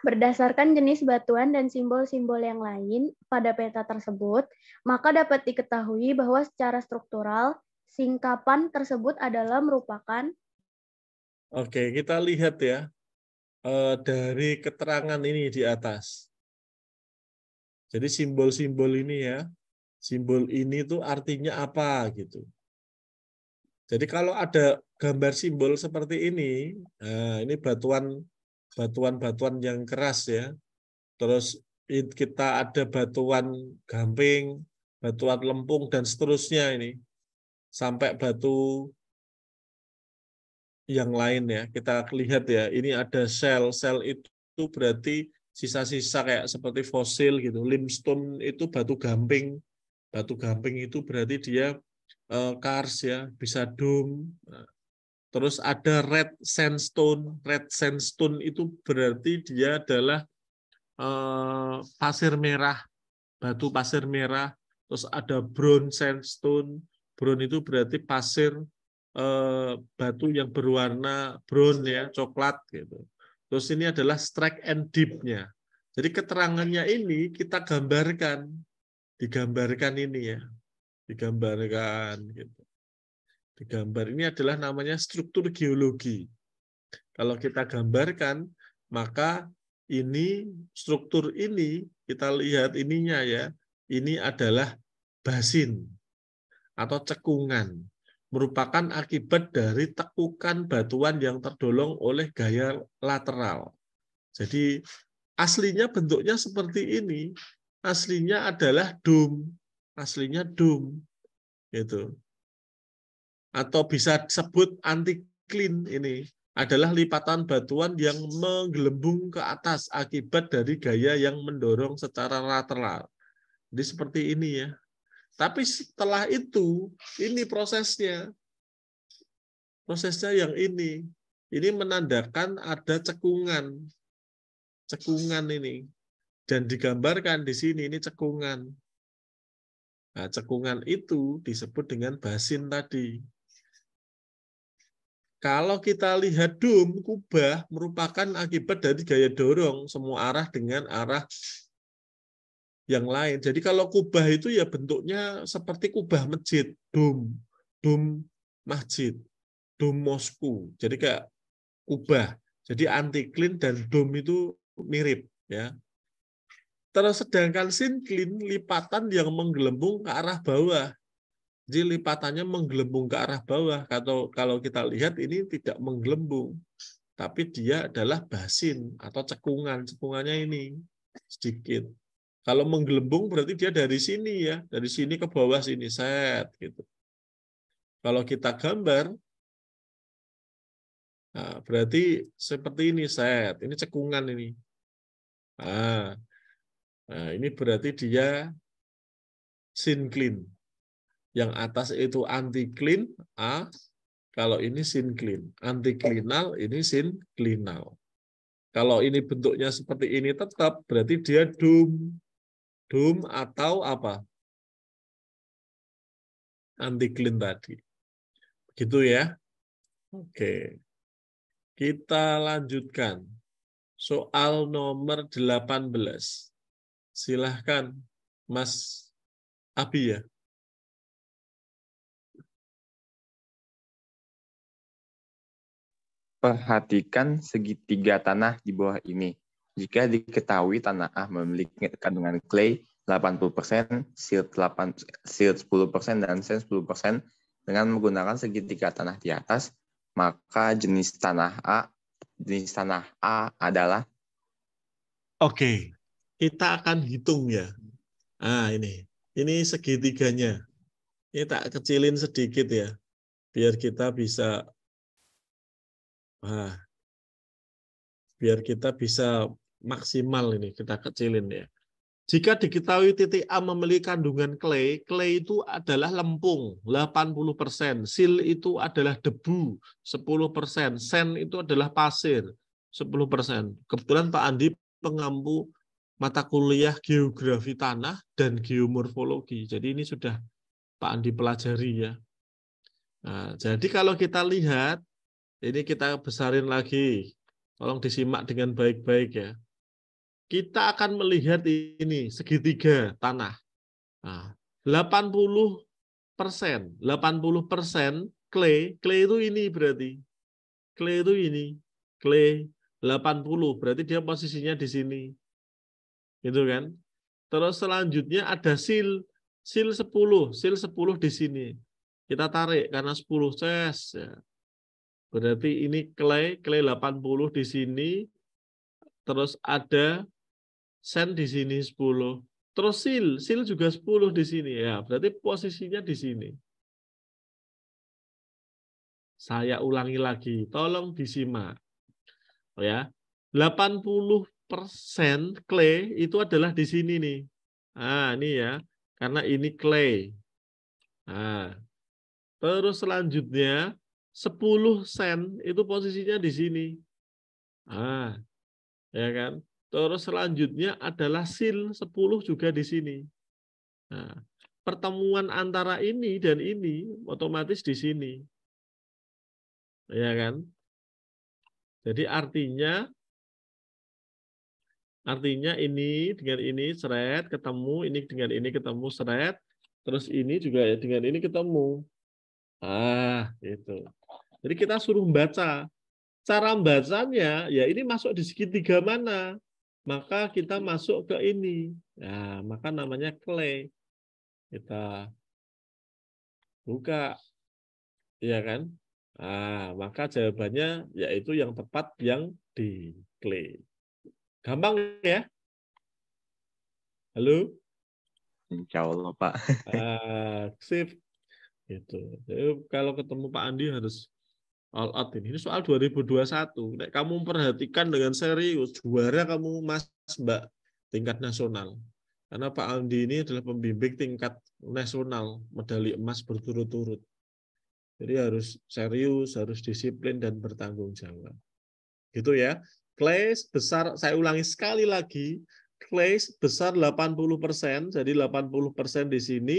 Berdasarkan jenis batuan dan simbol-simbol yang lain pada peta tersebut, maka dapat diketahui bahwa secara struktural, singkapan tersebut adalah merupakan. Oke, kita lihat ya, dari keterangan ini di atas. Jadi simbol-simbol ini ya, simbol ini tuh artinya apa gitu. Jadi kalau ada gambar simbol seperti ini, nah ini batuan-batuan yang keras ya. Terus kita ada batuan gamping, batuan lempung dan seterusnya ini. Sampai batu yang lain ya. Kita lihat ya, ini ada sel itu berarti sisa-sisa kayak seperti fosil gitu. Limestone itu batu gamping. Batu gamping itu berarti dia kars ya, bisa dome. Terus ada red sandstone. Red sandstone itu berarti dia adalah pasir merah, batu pasir merah. Terus ada brown sandstone. Brown itu berarti pasir batu yang berwarna brown ya, coklat gitu. Terus ini adalah strike and dip-nya. Jadi keterangannya ini kita gambarkan, digambarkan ini ya, digambarkan gitu. Digambar ini adalah namanya struktur geologi. Kalau kita gambarkan, maka ini struktur ini kita lihat ininya ya, ini adalah basin atau cekungan. merupakan akibat dari tekukan batuan yang terdorong oleh gaya lateral. Jadi aslinya bentuknya seperti ini. Aslinya adalah dome. Aslinya dome. Gitu. Atau bisa disebut anticline ini. Adalah lipatan batuan yang menggelembung ke atas akibat dari gaya yang mendorong secara lateral. Jadi seperti ini ya. Tapi setelah itu, ini prosesnya. Prosesnya yang ini. Ini menandakan ada cekungan. Cekungan ini. Dan digambarkan di sini, ini cekungan. Nah, cekungan itu disebut dengan basin tadi. Kalau kita lihat dome, kubah merupakan akibat dari gaya dorong semua arah dengan arah yang lain. Jadi kalau kubah itu ya bentuknya seperti kubah masjid, dome, dome masjid, dome Moskow. Jadi kayak kubah. Jadi anticline dan dome itu mirip, ya. Terus sedangkan syncline lipatan yang menggelembung ke arah bawah. Jadi lipatannya menggelembung ke arah bawah. Kalau kita lihat ini tidak menggelembung, tapi dia adalah basin atau cekungan. Cekungannya ini sedikit. Kalau menggelembung berarti dia dari sini ya, dari sini ke bawah sini set gitu. Kalau kita gambar, nah, berarti seperti ini set. Ini cekungan ini. Nah, ini berarti dia syncline. Yang atas itu anticline A, kalau ini syncline. Antiklinal, ini synclinal. Kalau ini bentuknya seperti ini tetap, berarti dia dome. Dome atau apa? Anticline tadi. Gitu ya. Oke. Kita lanjutkan. Soal nomor 18. Silahkan, Mas Abi ya. Perhatikan segitiga tanah di bawah ini. Jika diketahui tanah A memiliki kandungan clay 80%, silt 10%, dan sand 10%, dengan menggunakan segitiga tanah di atas, maka jenis tanah A adalah. Oke, kita akan hitung ya. Nah, ini segitiganya. Ini tak kecilin sedikit ya, biar kita bisa maksimal ini, kita kecilin ya. Jika diketahui titik A memiliki kandungan clay itu adalah lempung 80%, sil itu adalah debu 10%, sand itu adalah pasir 10%. Kebetulan Pak Andi pengampu mata kuliah geografi tanah dan geomorfologi. Jadi ini sudah Pak Andi pelajari ya. Nah, jadi kalau kita lihat, ini kita besarin lagi. Tolong disimak dengan baik-baik ya. Kita akan melihat ini segitiga tanah. Nah, 80% clay itu ini berarti. Clay itu ini. Clay 80, berarti dia posisinya di sini. Gitu kan? Terus selanjutnya ada sil 10 di sini. Kita tarik karena 10 ces ya. Berarti ini clay 80 di sini. Terus ada sand di sini 10. Terus sil juga 10 di sini ya. Berarti posisinya di sini. Saya ulangi lagi, tolong disimak. Oh ya. 80% clay itu adalah di sini nih. Nah, ini ya. Karena ini clay. Nah, terus selanjutnya 10 sand itu posisinya di sini. Nah, ya kan? Terus selanjutnya adalah sil 10 juga di sini. Nah, pertemuan antara ini dan ini otomatis di sini. Ya kan? Jadi artinya ini dengan ini seret ketemu, ini dengan ini ketemu seret, terus ini juga dengan ini ketemu. Itu. Jadi kita suruh membaca. Cara membacanya, ya ini masuk di segitiga mana? Maka kita masuk ke ini. Nah, maka namanya clay. Kita buka. Iya kan? Nah, maka jawabannya yaitu yang tepat yang di clay. Gampang ya? Halo? Insya Allah, Pak. Sip. Gitu. Jadi kalau ketemu Pak Andi harus all out ini. Ini soal 2021. Nek kamu perhatikan dengan serius, juara kamu Mas Mbak tingkat nasional. Karena Pak Andi ini adalah pembimbing tingkat nasional, medali emas berturut-turut. Jadi harus serius, harus disiplin dan bertanggung jawab. Gitu ya. Clay besar, saya ulangi sekali lagi, clay besar 80%, jadi 80% di sini,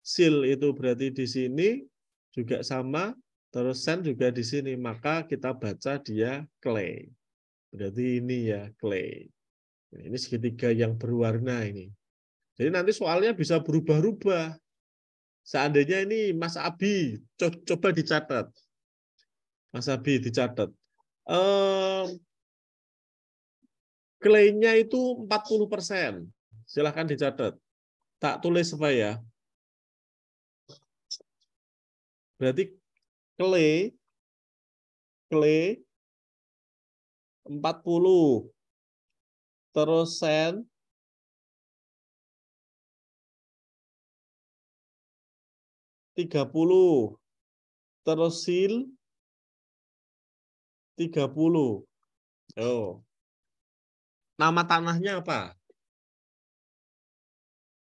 seal itu berarti di sini juga sama, terus sen juga di sini, maka kita baca dia clay. Berarti ini ya clay. Ini segitiga yang berwarna ini. Jadi nanti soalnya bisa berubah-ubah. Seandainya ini Mas Abi, coba dicatat. Mas Abi dicatat. Clay-nya itu 40%. Silahkan dicatat. Tak tulis apa ya? Berarti clay 40. Terus sand 30. Terus seal 30. Oh. Nama tanahnya apa?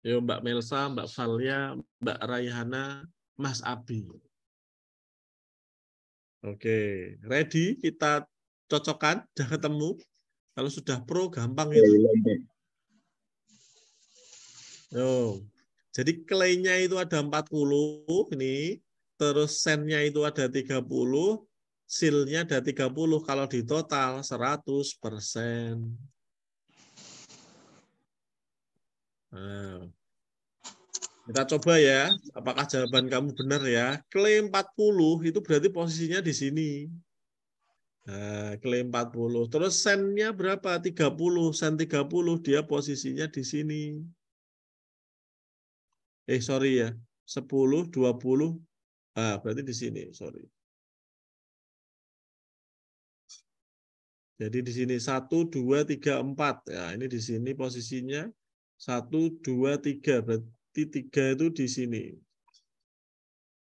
Yo, Mbak Melsa, Mbak Valia, Mbak Raihana, Mas Abi. Oke, ready? Kita cocokkan, udah ketemu. Kalau sudah pro, gampang itu. Yo. Jadi clay-nya itu ada 40, ini. Terus sand-nya itu ada 30, seal-nya ada 30. Kalau di total 100%. Nah, kita coba ya, apakah jawaban kamu benar ya. Clay 40 itu berarti posisinya di sini. Nah, clay 40. Terus sen-nya berapa? 30. Sen 30 dia posisinya di sini. Sorry ya. 10, 20. Berarti di sini, sorry. Jadi di sini 1, 2, 3, 4. Ya, ini di sini posisinya 1, 2, 3. Berarti 3 itu di sini.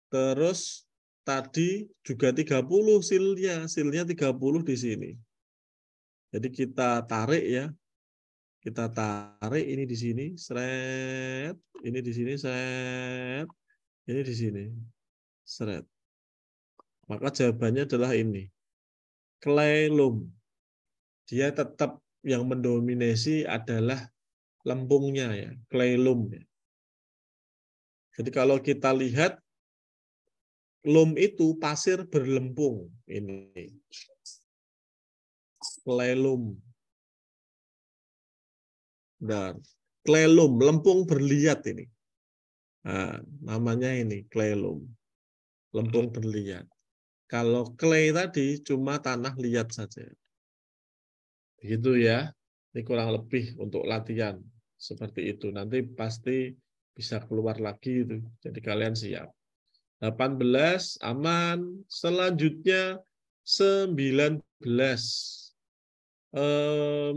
Terus tadi juga 30 silnya. Silnya 30 di sini. Jadi kita tarik ya. Kita tarik ini di sini, seret. Ini di sini, seret. Ini di sini, seret. Maka jawabannya adalah ini. Clay loam. Dia tetap yang mendominasi adalah lempungnya ya, clay loam. Jadi kalau kita lihat loam itu pasir berlempung ini. Clay loam. Dan clay loam, lempung berliat ini. Nah, namanya ini clay loam. Lempung berliat. Kalau clay tadi cuma tanah liat saja. Begitu ya. Ini kurang lebih untuk latihan seperti itu. Nanti pasti bisa keluar lagi itu. Jadi kalian siap. 18 aman. Selanjutnya 19.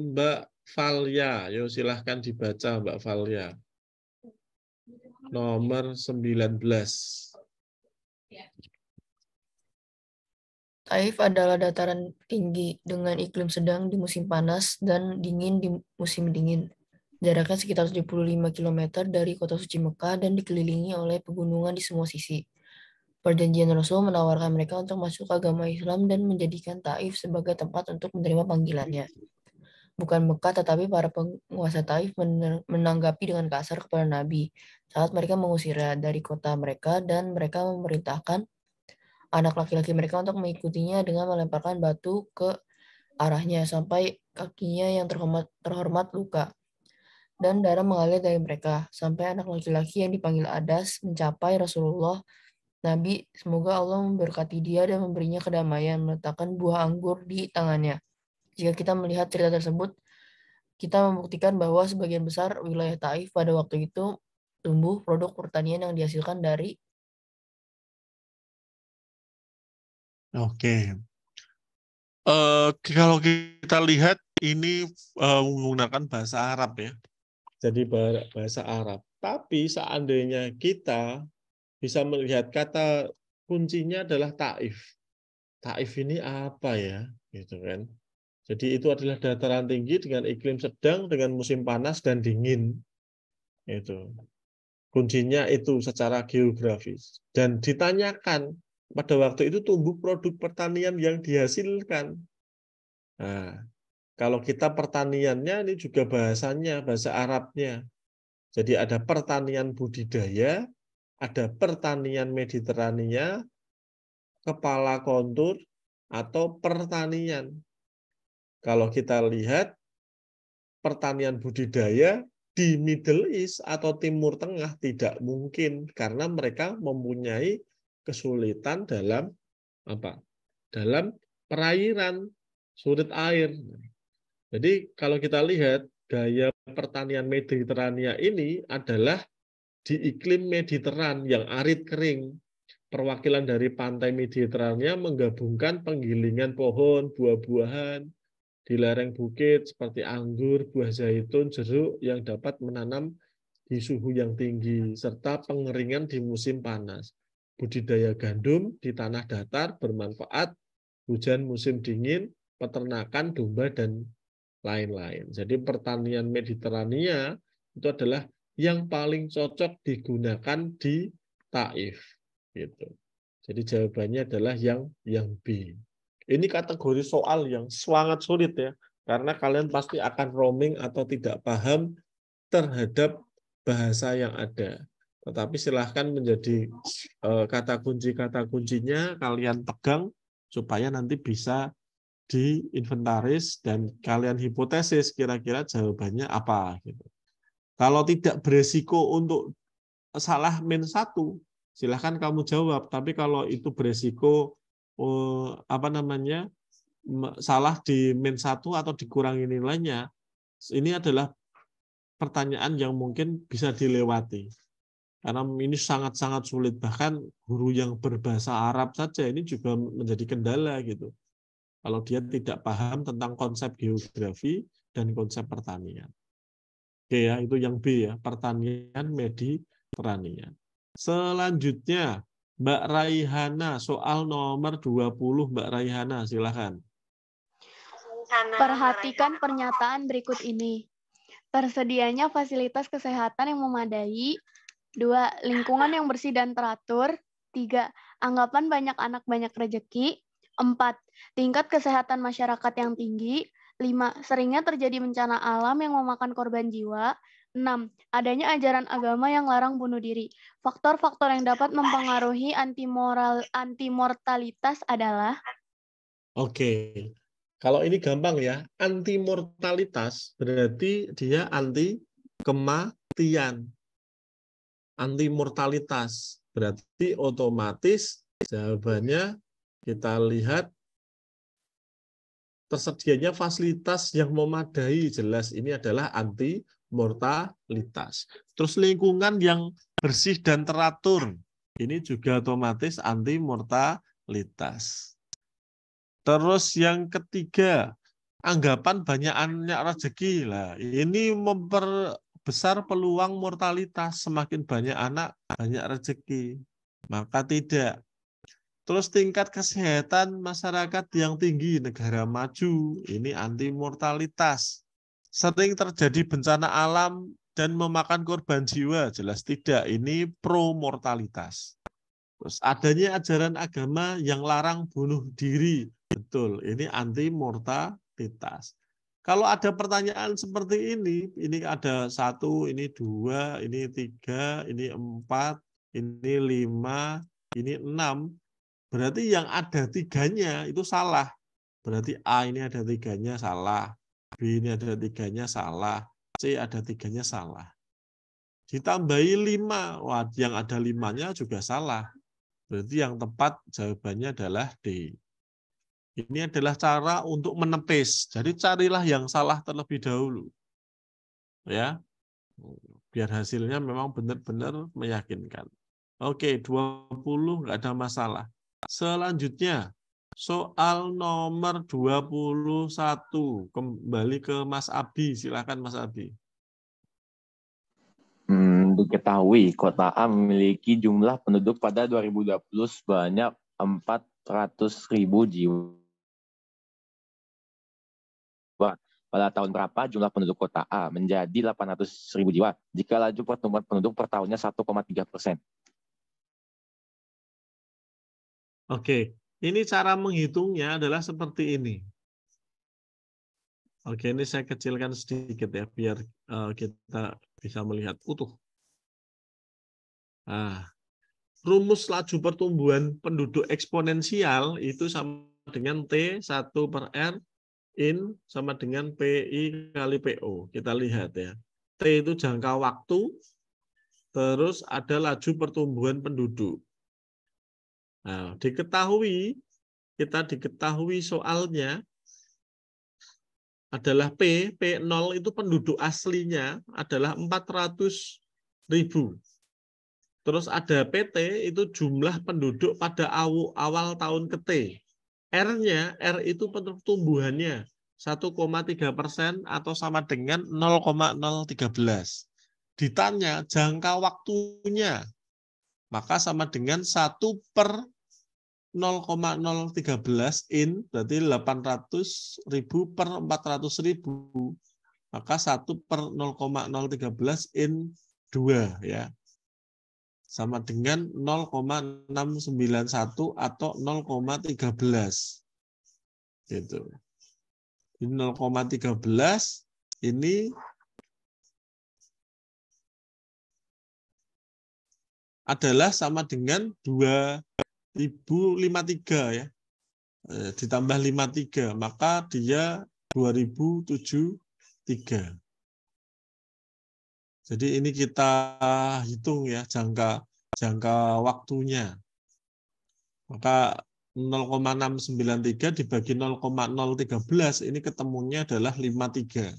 Mbak Valia, yo silahkan dibaca Mbak Valia. Nomor 19. Taif adalah dataran tinggi dengan iklim sedang di musim panas dan dingin di musim dingin. Jaraknya sekitar 75 km dari kota suci Mekah dan dikelilingi oleh pegunungan di semua sisi. Perjanjian Rasul menawarkan mereka untuk masuk ke agama Islam dan menjadikan Taif sebagai tempat untuk menerima panggilannya. Bukan Mekah, tetapi para penguasa Taif menanggapi dengan kasar kepada Nabi saat mereka mengusirnya dari kota mereka dan mereka memerintahkan anak laki-laki mereka untuk mengikutinya dengan melemparkan batu ke arahnya sampai kakinya yang terhormat luka. Dan darah mengalir dari mereka sampai anak laki-laki yang dipanggil Adas mencapai Rasulullah. Nabi, semoga Allah memberkati dia dan memberinya kedamaian, meletakkan buah anggur di tangannya. Jika kita melihat cerita tersebut, kita membuktikan bahwa sebagian besar wilayah Taif pada waktu itu tumbuh produk pertanian yang dihasilkan dari Oke. Kalau kita lihat ini menggunakan bahasa Arab ya. Jadi bahasa Arab. Tapi seandainya kita bisa melihat kata kuncinya adalah taif. Taif ini apa ya? Gitu kan. Jadi itu adalah dataran tinggi dengan iklim sedang dengan musim panas dan dingin. Itu. Kuncinya itu secara geografis. Dan ditanyakan pada waktu itu tumbuh produk pertanian yang dihasilkan. Nah, kalau kita pertaniannya ini juga bahasanya, bahasa Arabnya. Jadi ada pertanian budidaya, ada pertanian Mediterania, kepala kontur, atau pertanian. Kalau kita lihat pertanian budidaya di Middle East atau Timur Tengah tidak mungkin karena mereka mempunyai kesulitan dalam apa? Dalam perairan, sulit air. Jadi kalau kita lihat gaya pertanian Mediterania ini adalah di iklim Mediteran yang arid kering. Perwakilan dari pantai Mediterania menggabungkan penggilingan pohon, buah-buahan di lereng bukit seperti anggur, buah zaitun, jeruk yang dapat menanam di suhu yang tinggi serta pengeringan di musim panas. Budidaya gandum di tanah datar bermanfaat, hujan musim dingin, peternakan domba dan lain-lain. Jadi pertanian Mediterania itu adalah yang paling cocok digunakan di Taif. Gitu. Jadi jawabannya adalah yang B. Ini kategori soal yang sangat sulit ya, karena kalian pasti akan roaming atau tidak paham terhadap bahasa yang ada. Tetapi silahkan menjadi kata kuncinya kalian pegang supaya nanti bisa diinventaris dan kalian hipotesis kira-kira jawabannya apa gitu. Kalau tidak beresiko untuk salah -1, silahkan kamu jawab. Tapi kalau itu beresiko salah di -1 atau dikurangi nilainya, ini adalah pertanyaan yang mungkin bisa dilewati. Karena ini sangat-sangat sulit. Bahkan guru yang berbahasa Arab saja ini juga menjadi kendala gitu. Kalau dia tidak paham tentang konsep geografi dan konsep pertanian. Oke ya, itu yang B ya, pertanian Mediterania. Selanjutnya, Mbak Raihana, soal nomor 20, Mbak Raihana, silakan. Perhatikan pernyataan berikut ini. Tersedianya fasilitas kesehatan yang memadai. 2. Lingkungan yang bersih dan teratur. 3. Anggapan banyak anak banyak rezeki. 4. Tingkat kesehatan masyarakat yang tinggi. 5. Seringnya terjadi bencana alam yang memakan korban jiwa. 6. Adanya ajaran agama yang larang bunuh diri. Faktor-faktor yang dapat mempengaruhi antimortalitas adalah. Oke. Kalau ini gampang ya, antimortalitas berarti dia anti kematian. Antimortalitas berarti otomatis jawabannya kita lihat tersedianya fasilitas yang memadai, jelas ini adalah anti-mortalitas. Terus lingkungan yang bersih dan teratur, ini juga otomatis anti-mortalitas. Terus yang ketiga, anggapan banyak anak rezeki. Lah, ini memperbesar peluang mortalitas, semakin banyak anak, banyak rezeki. Maka tidak. Terus tingkat kesehatan masyarakat yang tinggi, negara maju, ini anti mortalitas. Sering terjadi bencana alam dan memakan korban jiwa, jelas tidak, ini pro mortalitas. Terus adanya ajaran agama yang larang bunuh diri, betul, ini anti mortalitas. Kalau ada pertanyaan seperti ini ada 1, ini 2, ini 3, ini 4, ini 5, ini 6. Berarti yang ada 3-nya itu salah. Berarti A ini ada 3-nya salah. B ini ada 3-nya salah. C ada 3-nya salah. Ditambahi 5. Wah, yang ada 5-nya juga salah. Berarti yang tepat jawabannya adalah D. Ini adalah cara untuk menepis. Jadi carilah yang salah terlebih dahulu. Ya. Biar hasilnya memang benar-benar meyakinkan. Oke, 20 nggak ada masalah. Selanjutnya, Soal nomor 21. Kembali ke Mas Abi. Silakan Mas Abi. Diketahui kota A memiliki jumlah penduduk pada 2020 sebanyak 400.000 jiwa. Pada tahun berapa jumlah penduduk kota A menjadi 800.000 jiwa jika laju pertumbuhan penduduk per tahunnya 1,3%? Oke, ini cara menghitungnya adalah seperti ini. Oke, ini saya kecilkan sedikit ya, biar kita bisa melihat utuh. Nah, rumus laju pertumbuhan penduduk eksponensial itu sama dengan T1 per R in sama dengan PI kali PO. Kita lihat ya. T itu jangka waktu, terus ada laju pertumbuhan penduduk. Nah, kita diketahui soalnya adalah P0 itu penduduk aslinya adalah 400.000. Terus ada PT itu jumlah penduduk pada awal tahun ke T. R-nya, R itu pertumbuhannya 1,3% atau sama dengan 0,013. Ditanya jangka waktunya, maka sama dengan 1 per 0,013 in, berarti 800.000 per 400.000. Maka 1 per 0,013 in 2 ya. Sama dengan 0,691 atau 0,13. Gitu. Ini 0,13 ini adalah sama dengan 2053 ya. Ditambah 53, maka dia 2073. Jadi ini kita hitung ya jangka waktunya. Maka 0,693 dibagi 0,013 ini ketemunya adalah 53.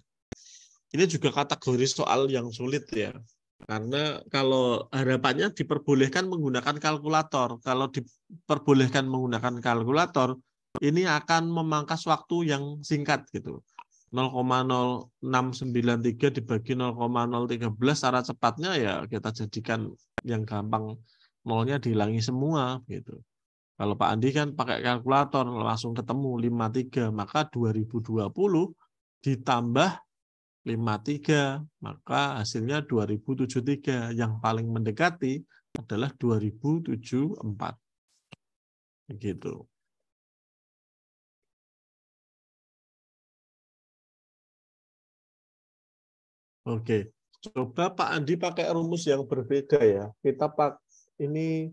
Ini juga kategori soal yang sulit ya. Karena kalau harapannya diperbolehkan menggunakan kalkulator. Kalau diperbolehkan menggunakan kalkulator, ini akan memangkas waktu yang singkat gitu. 0,0693 dibagi 0,013 secara cepatnya ya kita jadikan yang gampang, nolnya dihilangi semua gitu. Kalau Pak Andi kan pakai kalkulator langsung ketemu 53, maka 2020 ditambah 53, maka hasilnya 2073. Yang paling mendekati adalah 2074. Begitu. Oke, coba Pak Andi pakai rumus yang berbeda ya. Kita ini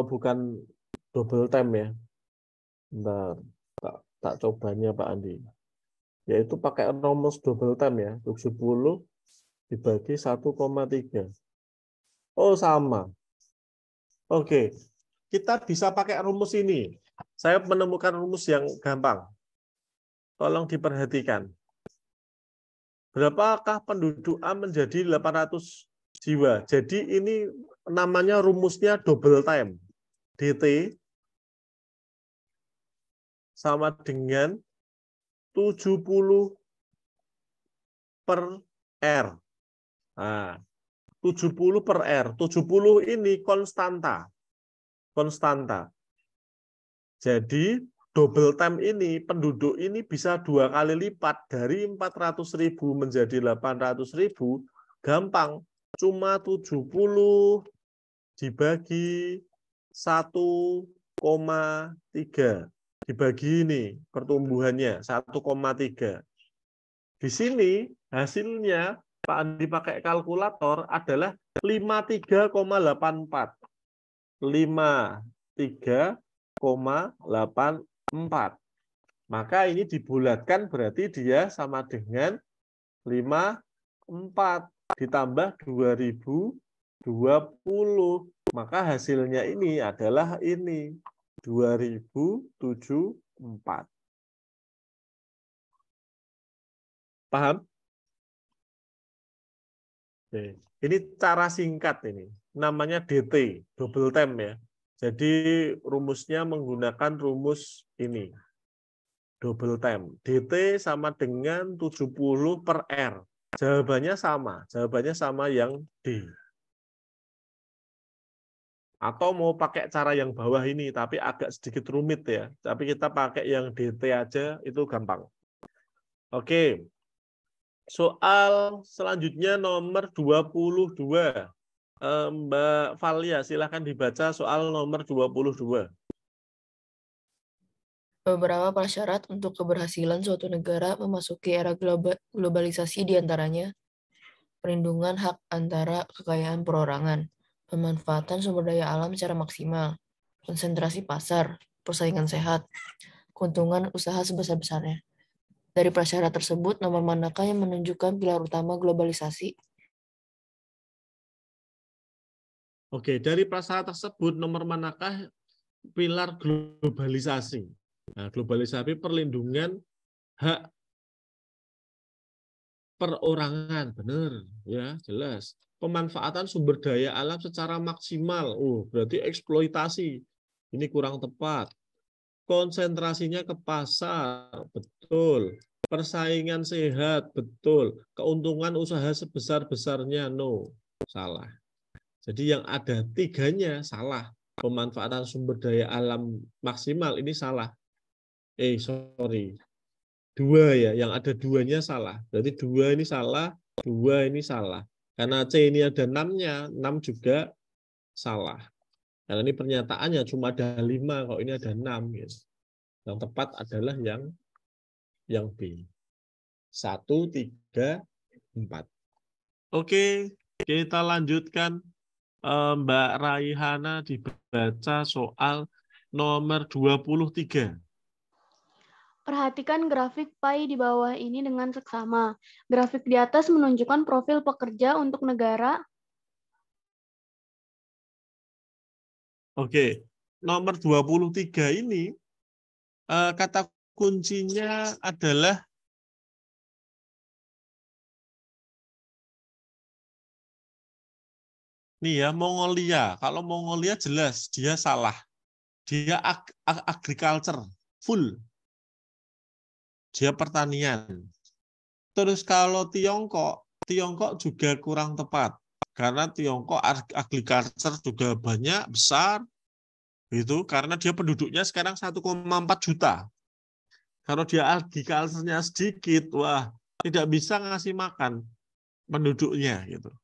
bukan double time ya. Bentar, tak cobanya Pak Andi. Yaitu pakai rumus double time ya. 70 dibagi 1,3. Oh, sama. Oke, kita bisa pakai rumus ini. Saya menemukan rumus yang gampang. Tolong diperhatikan. Berapakah penduduk A menjadi 800 jiwa? Jadi ini namanya rumusnya double time. DT sama dengan 70 per R. Nah, 70 per R. 70 ini konstanta. Jadi double time ini, penduduk ini bisa 2 kali lipat dari 400.000 menjadi 800.000, gampang. Cuma 70 dibagi 1,3. Dibagi ini pertumbuhannya 1,3. Di sini hasilnya Pak Andi pakai kalkulator adalah 53,84. 53,84. Maka ini dibulatkan berarti dia sama dengan 54 ditambah 2020. Maka hasilnya ini adalah ini 2074. Paham? Oke. Ini cara singkat ini. Namanya DT, double time ya. Jadi rumusnya menggunakan rumus ini. Double time. DT sama dengan 70 per R. Jawabannya sama yang D. Atau mau pakai cara yang bawah ini, tapi agak sedikit rumit ya. Tapi kita pakai yang DT aja, itu gampang. Oke. Soal selanjutnya nomor 22. Mbak Valia, silahkan dibaca soal nomor 22. Beberapa prasyarat untuk keberhasilan suatu negara memasuki era globalisasi diantaranya perlindungan hak antara kekayaan perorangan, pemanfaatan sumber daya alam secara maksimal, konsentrasi pasar, persaingan sehat, keuntungan usaha sebesar-besarnya. Dari prasyarat tersebut, nomor manakah yang menunjukkan pilar utama globalisasi? Oke, dari prasyarat tersebut, nomor manakah pilar globalisasi? Nah, globalisasi perlindungan hak perorangan, benar ya, jelas. Pemanfaatan sumber daya alam secara maksimal, berarti eksploitasi. Ini kurang tepat. Konsentrasinya ke pasar, betul. Persaingan sehat, betul. Keuntungan usaha sebesar-besarnya, no, salah. Jadi yang ada tiganya salah. Pemanfaatan sumber daya alam maksimal ini salah. Sorry. 2 ya, yang ada 2-nya salah. Berarti 2 ini salah, 2 ini salah. Karena C ini ada 6-nya, 6 juga salah. Karena ini pernyataannya cuma ada 5, kalau ini ada 6. Gitu. Yang tepat adalah yang B. 1, 3, 4. Oke, kita lanjutkan. Mbak Raihana dibaca soal nomor 23. Perhatikan grafik pie di bawah ini dengan seksama. Grafik di atas menunjukkan profil pekerja untuk negara. Oke, nomor 23 ini kata kuncinya adalah nih ya, Mongolia. Kalau Mongolia jelas dia salah. Dia agriculture full. Dia pertanian. Terus kalau Tiongkok juga kurang tepat. Karena Tiongkok agriculture juga banyak, besar. Itu karena dia penduduknya sekarang 1,4 juta. Kalau dia agriculture-nya sedikit, wah, tidak bisa ngasih makan penduduknya gitu.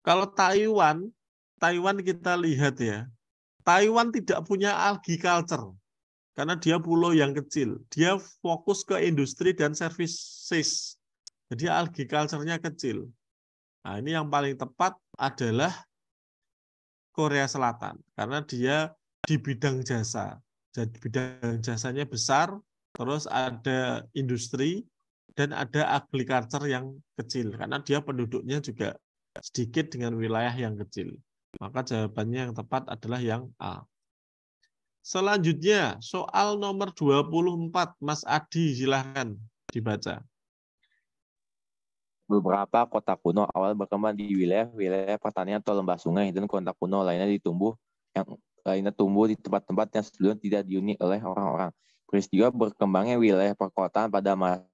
Kalau Taiwan kita lihat ya. Taiwan tidak punya agriculture. Karena dia pulau yang kecil. Dia fokus ke industri dan services. Jadi agriculture-nya kecil. Nah, ini yang paling tepat adalah Korea Selatan. Karena dia di bidang jasa. Jadi bidang jasanya besar, terus ada industri, dan ada agriculture yang kecil. Karena dia penduduknya juga sedikit dengan wilayah yang kecil. Maka jawabannya yang tepat adalah yang A. Selanjutnya, soal nomor 24. Mas Adi, silahkan dibaca. Beberapa kota kuno awal berkembang di wilayah pertanian atau lembah sungai, dan kota kuno lainnya tumbuh di tempat-tempat yang sebelumnya tidak dihuni oleh orang-orang. Peristiwa berkembangnya wilayah perkotaan pada masa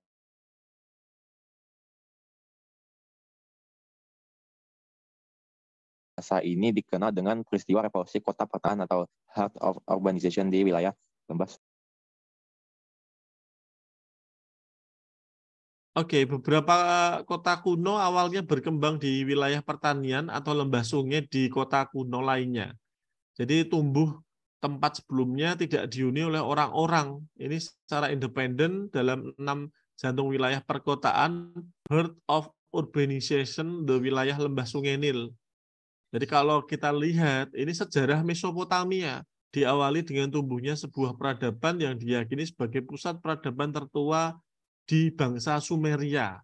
ini dikenal dengan peristiwa revolusi kota perkotaan atau Heart of Urbanization di wilayah lembah. Oke, beberapa kota kuno awalnya berkembang di wilayah pertanian atau lembah sungai di kota kuno lainnya. Jadi tumbuh tempat sebelumnya tidak dihuni oleh orang-orang. Ini secara independen dalam 6 jantung wilayah perkotaan, Heart of Urbanization di wilayah lembah sungai Nil. Jadi kalau kita lihat, ini sejarah Mesopotamia. Diawali dengan tumbuhnya sebuah peradaban yang diyakini sebagai pusat peradaban tertua di bangsa Sumeria.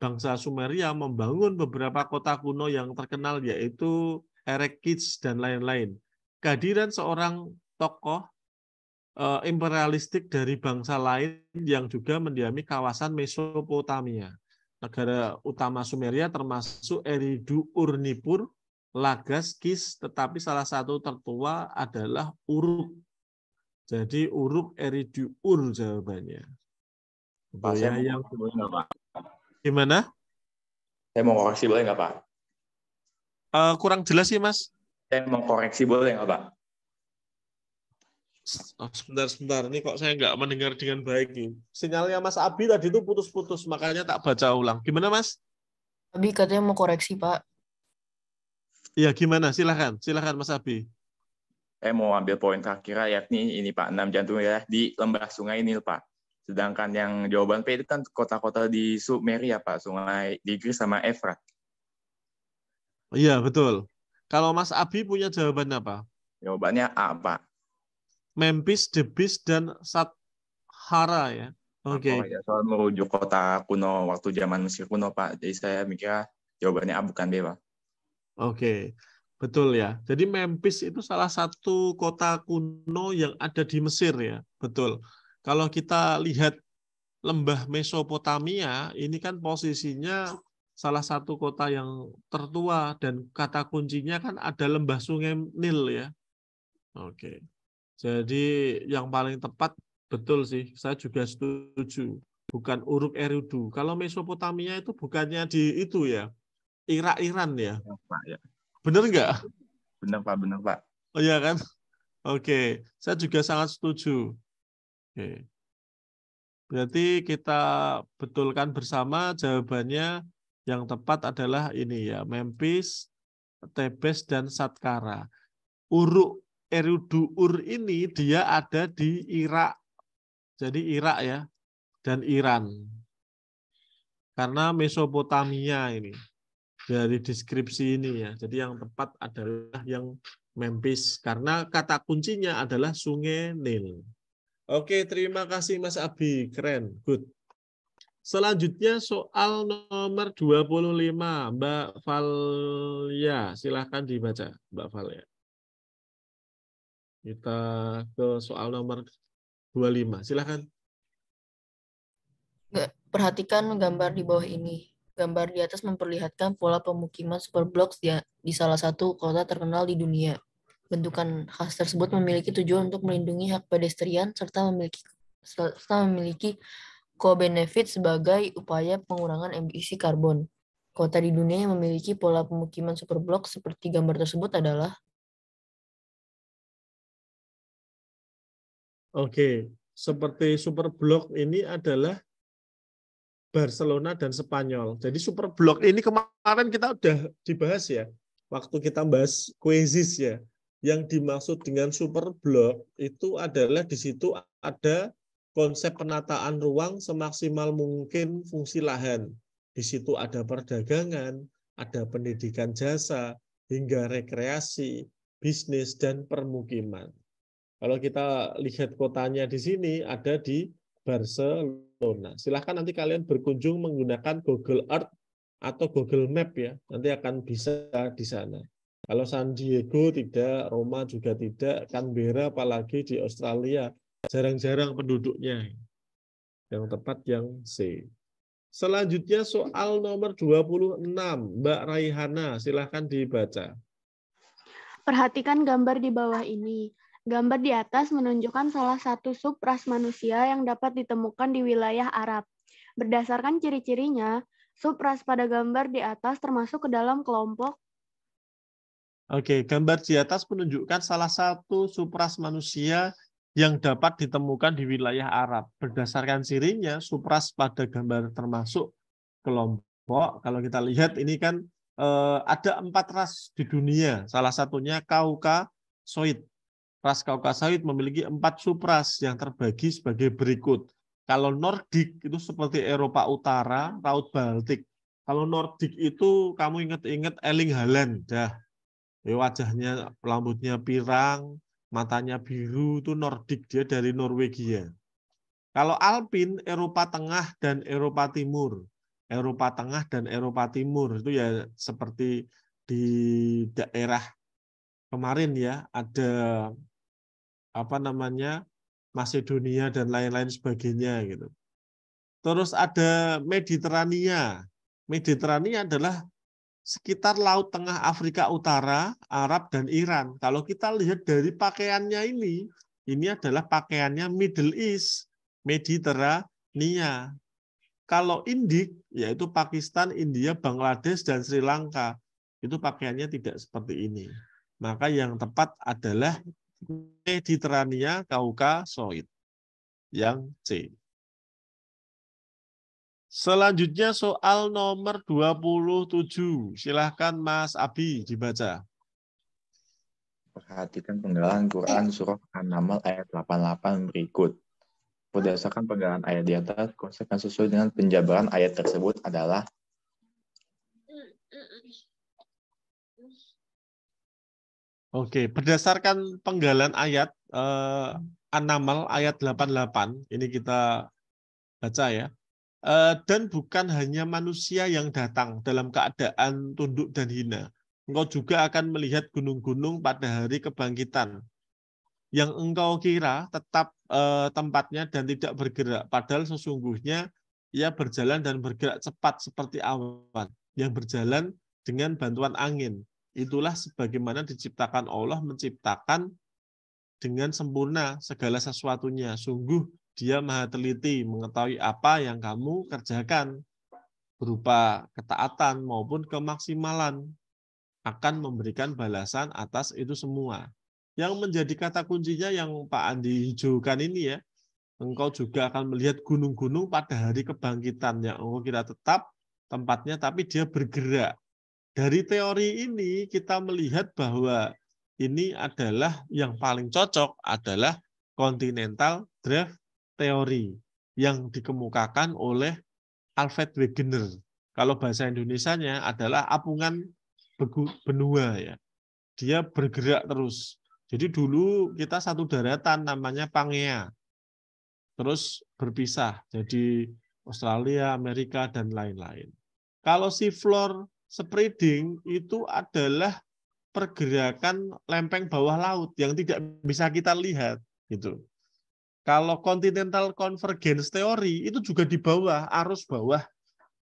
Bangsa Sumeria membangun beberapa kota kuno yang terkenal, yaitu Erechkids dan lain-lain. Kehadiran seorang tokoh imperialistik dari bangsa lain yang juga mendiami kawasan Mesopotamia. Negara utama Sumeria termasuk Eridu Ur Nippur, Lagas, Kis, tetapi salah satu tertua adalah Uruk. Jadi Uruk Eriduur jawabannya. Pak, saya Ya, yang mau koreksi boleh nggak, Pak? gimana? Saya mau koreksi boleh nggak, Pak? Kurang jelas sih, Mas. Saya mau koreksi boleh nggak, Pak? Sebentar. Ini kok saya nggak mendengar dengan baik nih. Sinyalnya Mas Abi tadi itu putus-putus, makanya tak baca ulang. Gimana, Mas? Abi katanya mau koreksi, Pak. Iya, gimana? Silakan Mas Abi. Saya mau ambil poin terakhir, yakni ini, Pak, 6 jantung ya di lembah sungai Nil, Pak. Sedangkan yang jawaban P itu kan kota-kota di Sumeri ya, Pak, Sungai Tigris sama Efrat. Iya, betul. Kalau Mas Abi punya jawaban apa? Jawabannya A, Pak. Memphis, Thebes, dan Saqqara ya. Oke. Ya, soal merujuk kota kuno waktu zaman Mesir kuno, Pak. Jadi saya mikir jawabannya A bukan B, Pak. Oke. Betul ya. Jadi Memphis itu salah satu kota kuno yang ada di Mesir ya. Betul. Kalau kita lihat lembah Mesopotamia, ini kan posisinya salah satu kota yang tertua dan kata kuncinya kan ada lembah Sungai Nil ya. Oke. Jadi yang paling tepat betul sih, saya juga setuju. Bukan Uruk Eridu. Kalau Mesopotamia itu bukannya di itu ya, Irak Iran ya. Ya, Pak, ya. Bener nggak? Benar, Pak. Oh iya kan? Oke, saya juga sangat setuju. Oke. Berarti kita betulkan bersama jawabannya yang tepat adalah ini ya, Memphis, Thebes, dan Saqqara. Uruk Eriduur ini dia ada di Irak. Jadi Irak ya, dan Iran. Karena Mesopotamia ini. Dari deskripsi ini ya. Jadi yang tepat adalah yang Memphis. Karena kata kuncinya adalah Sungai Nil. Oke, terima kasih Mas Abi. Keren, good. Selanjutnya soal nomor 25. Mbak Valia, silahkan dibaca Mbak Valia. Kita ke soal nomor 25. Silahkan. Perhatikan gambar di bawah ini. Gambar di atas memperlihatkan pola pemukiman superblok di salah satu kota terkenal di dunia. Bentukan khas tersebut memiliki tujuan untuk melindungi hak pedestrian serta memiliki co-benefit sebagai upaya pengurangan emisi karbon. Kota di dunia yang memiliki pola pemukiman superblok seperti gambar tersebut adalah Oke, seperti superblok ini adalah Barcelona dan Spanyol. Jadi superblok ini kemarin kita udah dibahas ya, waktu kita bahas Quezis ya. Yang dimaksud dengan superblok itu adalah di situ ada konsep penataan ruang semaksimal mungkin fungsi lahan. Di situ ada perdagangan, ada pendidikan jasa, hingga rekreasi, bisnis, dan permukiman. Kalau kita lihat kotanya di sini ada di Barcelona. Silahkan nanti kalian berkunjung menggunakan Google Earth atau Google Map ya. Nanti akan bisa di sana. Kalau San Diego tidak, Roma juga tidak, Canberra apalagi di Australia jarang-jarang penduduknya. Yang tepat yang C. Selanjutnya soal nomor 26, Mbak Raihana, silahkan dibaca. Perhatikan gambar di bawah ini. Gambar di atas menunjukkan salah satu subras manusia yang dapat ditemukan di wilayah Arab. Berdasarkan ciri-cirinya, subras pada gambar di atas termasuk ke dalam kelompok. Oke, gambar di atas menunjukkan salah satu subras manusia yang dapat ditemukan di wilayah Arab. Berdasarkan cirinya, subras pada gambar termasuk kelompok. Kalau kita lihat ini kan ada 4 ras di dunia. Salah satunya Kaukasoid. Ras Kaukasoid memiliki 4 subras yang terbagi sebagai berikut. Kalau Nordik itu seperti Eropa Utara, Laut Baltik. Kalau Nordik itu kamu ingat-ingat Erling Haaland, dah. Wajahnya, rambutnya pirang, matanya biru, itu Nordik, dia dari Norwegia. Kalau Alpin, Eropa Tengah dan Eropa Timur. Eropa Tengah dan Eropa Timur itu ya seperti di daerah kemarin ya, ada apa namanya, Macedonia dan lain-lain sebagainya gitu. Terus ada Mediterania. Mediterania adalah sekitar Laut Tengah, Afrika Utara, Arab, dan Iran. Kalau kita lihat dari pakaiannya ini adalah pakaiannya Middle East, Mediterania. Kalau Indik, yaitu Pakistan, India, Bangladesh, dan Sri Lanka, itu pakaiannya tidak seperti ini. Maka yang tepat adalah Mediterania, Kaukasoid. Yang C. Selanjutnya soal nomor 27. Silahkan Mas Abi dibaca. Perhatikan penggalan Quran surah An-Naml ayat 88 berikut. Berdasarkan penggalan ayat di atas, konsekuensi sesuai dengan penjabaran ayat tersebut adalah Oke, berdasarkan penggalan ayat An-Naml ayat 88, ini kita baca ya. Dan bukan hanya manusia yang datang dalam keadaan tunduk dan hina. Engkau juga akan melihat gunung-gunung pada hari kebangkitan. Yang engkau kira tetap tempatnya dan tidak bergerak. Padahal sesungguhnya ia berjalan dan bergerak cepat seperti awan. Yang berjalan dengan bantuan angin. Itulah sebagaimana diciptakan Allah menciptakan dengan sempurna segala sesuatunya. Sungguh Dia maha teliti mengetahui apa yang kamu kerjakan berupa ketaatan maupun kemaksimalan, akan memberikan balasan atas itu semua. Yang menjadi kata kuncinya yang Pak Andi hijaukan ini ya, engkau juga akan melihat gunung-gunung pada hari kebangkitan yang engkau kira tetap tempatnya tapi dia bergerak. Dari teori ini kita melihat bahwa ini adalah yang paling cocok adalah continental drift teori yang dikemukakan oleh Alfred Wegener. Kalau bahasa Indonesianya adalah apungan benua ya. Dia bergerak terus. Jadi dulu kita satu daratan namanya Pangea. Terus berpisah jadi Australia, Amerika dan lain-lain. Kalau seafloor spreading itu adalah pergerakan lempeng bawah laut yang tidak bisa kita lihat gitu. Kalau continental convergence teori itu juga di bawah, arus bawah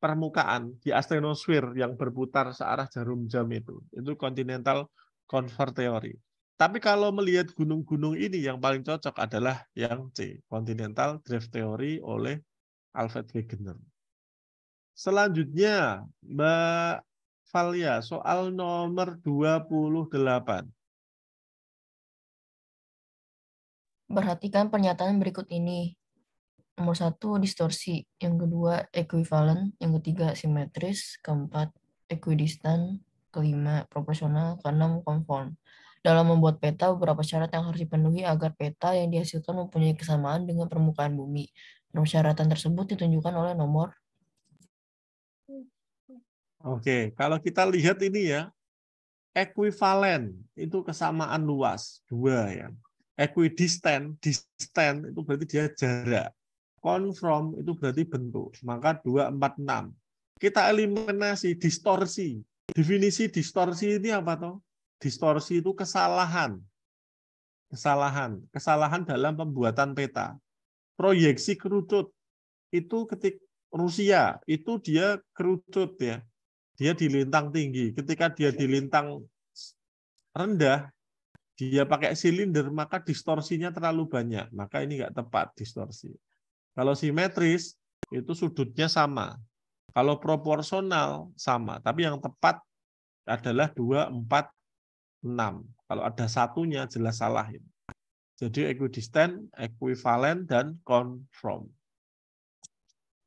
permukaan, di asthenosfer yang berputar searah jarum jam itu. Itu continental convergence teori. Tapi kalau melihat gunung-gunung ini yang paling cocok adalah yang C, continental drift theory oleh Alfred Wegener. Selanjutnya, Mbak Valia, soal nomor 28. Perhatikan pernyataan berikut ini. Nomor 1, distorsi. Yang kedua, equivalent. Yang ketiga, simetris. Keempat, equidistant. Kelima, proporsional. Keenam, conform. Dalam membuat peta, beberapa syarat yang harus dipenuhi agar peta yang dihasilkan mempunyai kesamaan dengan permukaan bumi. Persyaratan tersebut ditunjukkan oleh nomor. Oke, kalau kita lihat ini ya, equivalent itu kesamaan luas, 2 ya. Equidistant, distant itu berarti dia jarak. Conform itu berarti bentuk. Maka 2, 4, 6. Kita eliminasi distorsi. Definisi distorsi ini apa toh? Distorsi itu kesalahan. Kesalahan dalam pembuatan peta. Proyeksi kerucut itu ketika Rusia itu dia kerucut ya. Dia di lintang tinggi. Ketika dia di lintang rendah, dia pakai silinder, maka distorsinya terlalu banyak. Maka ini nggak tepat distorsi. Kalau simetris, itu sudutnya sama. Kalau proporsional, sama. Tapi yang tepat adalah 2, 4, 6. Kalau ada satunya, jelas salah. Jadi equidistant, equivalent, dan conform.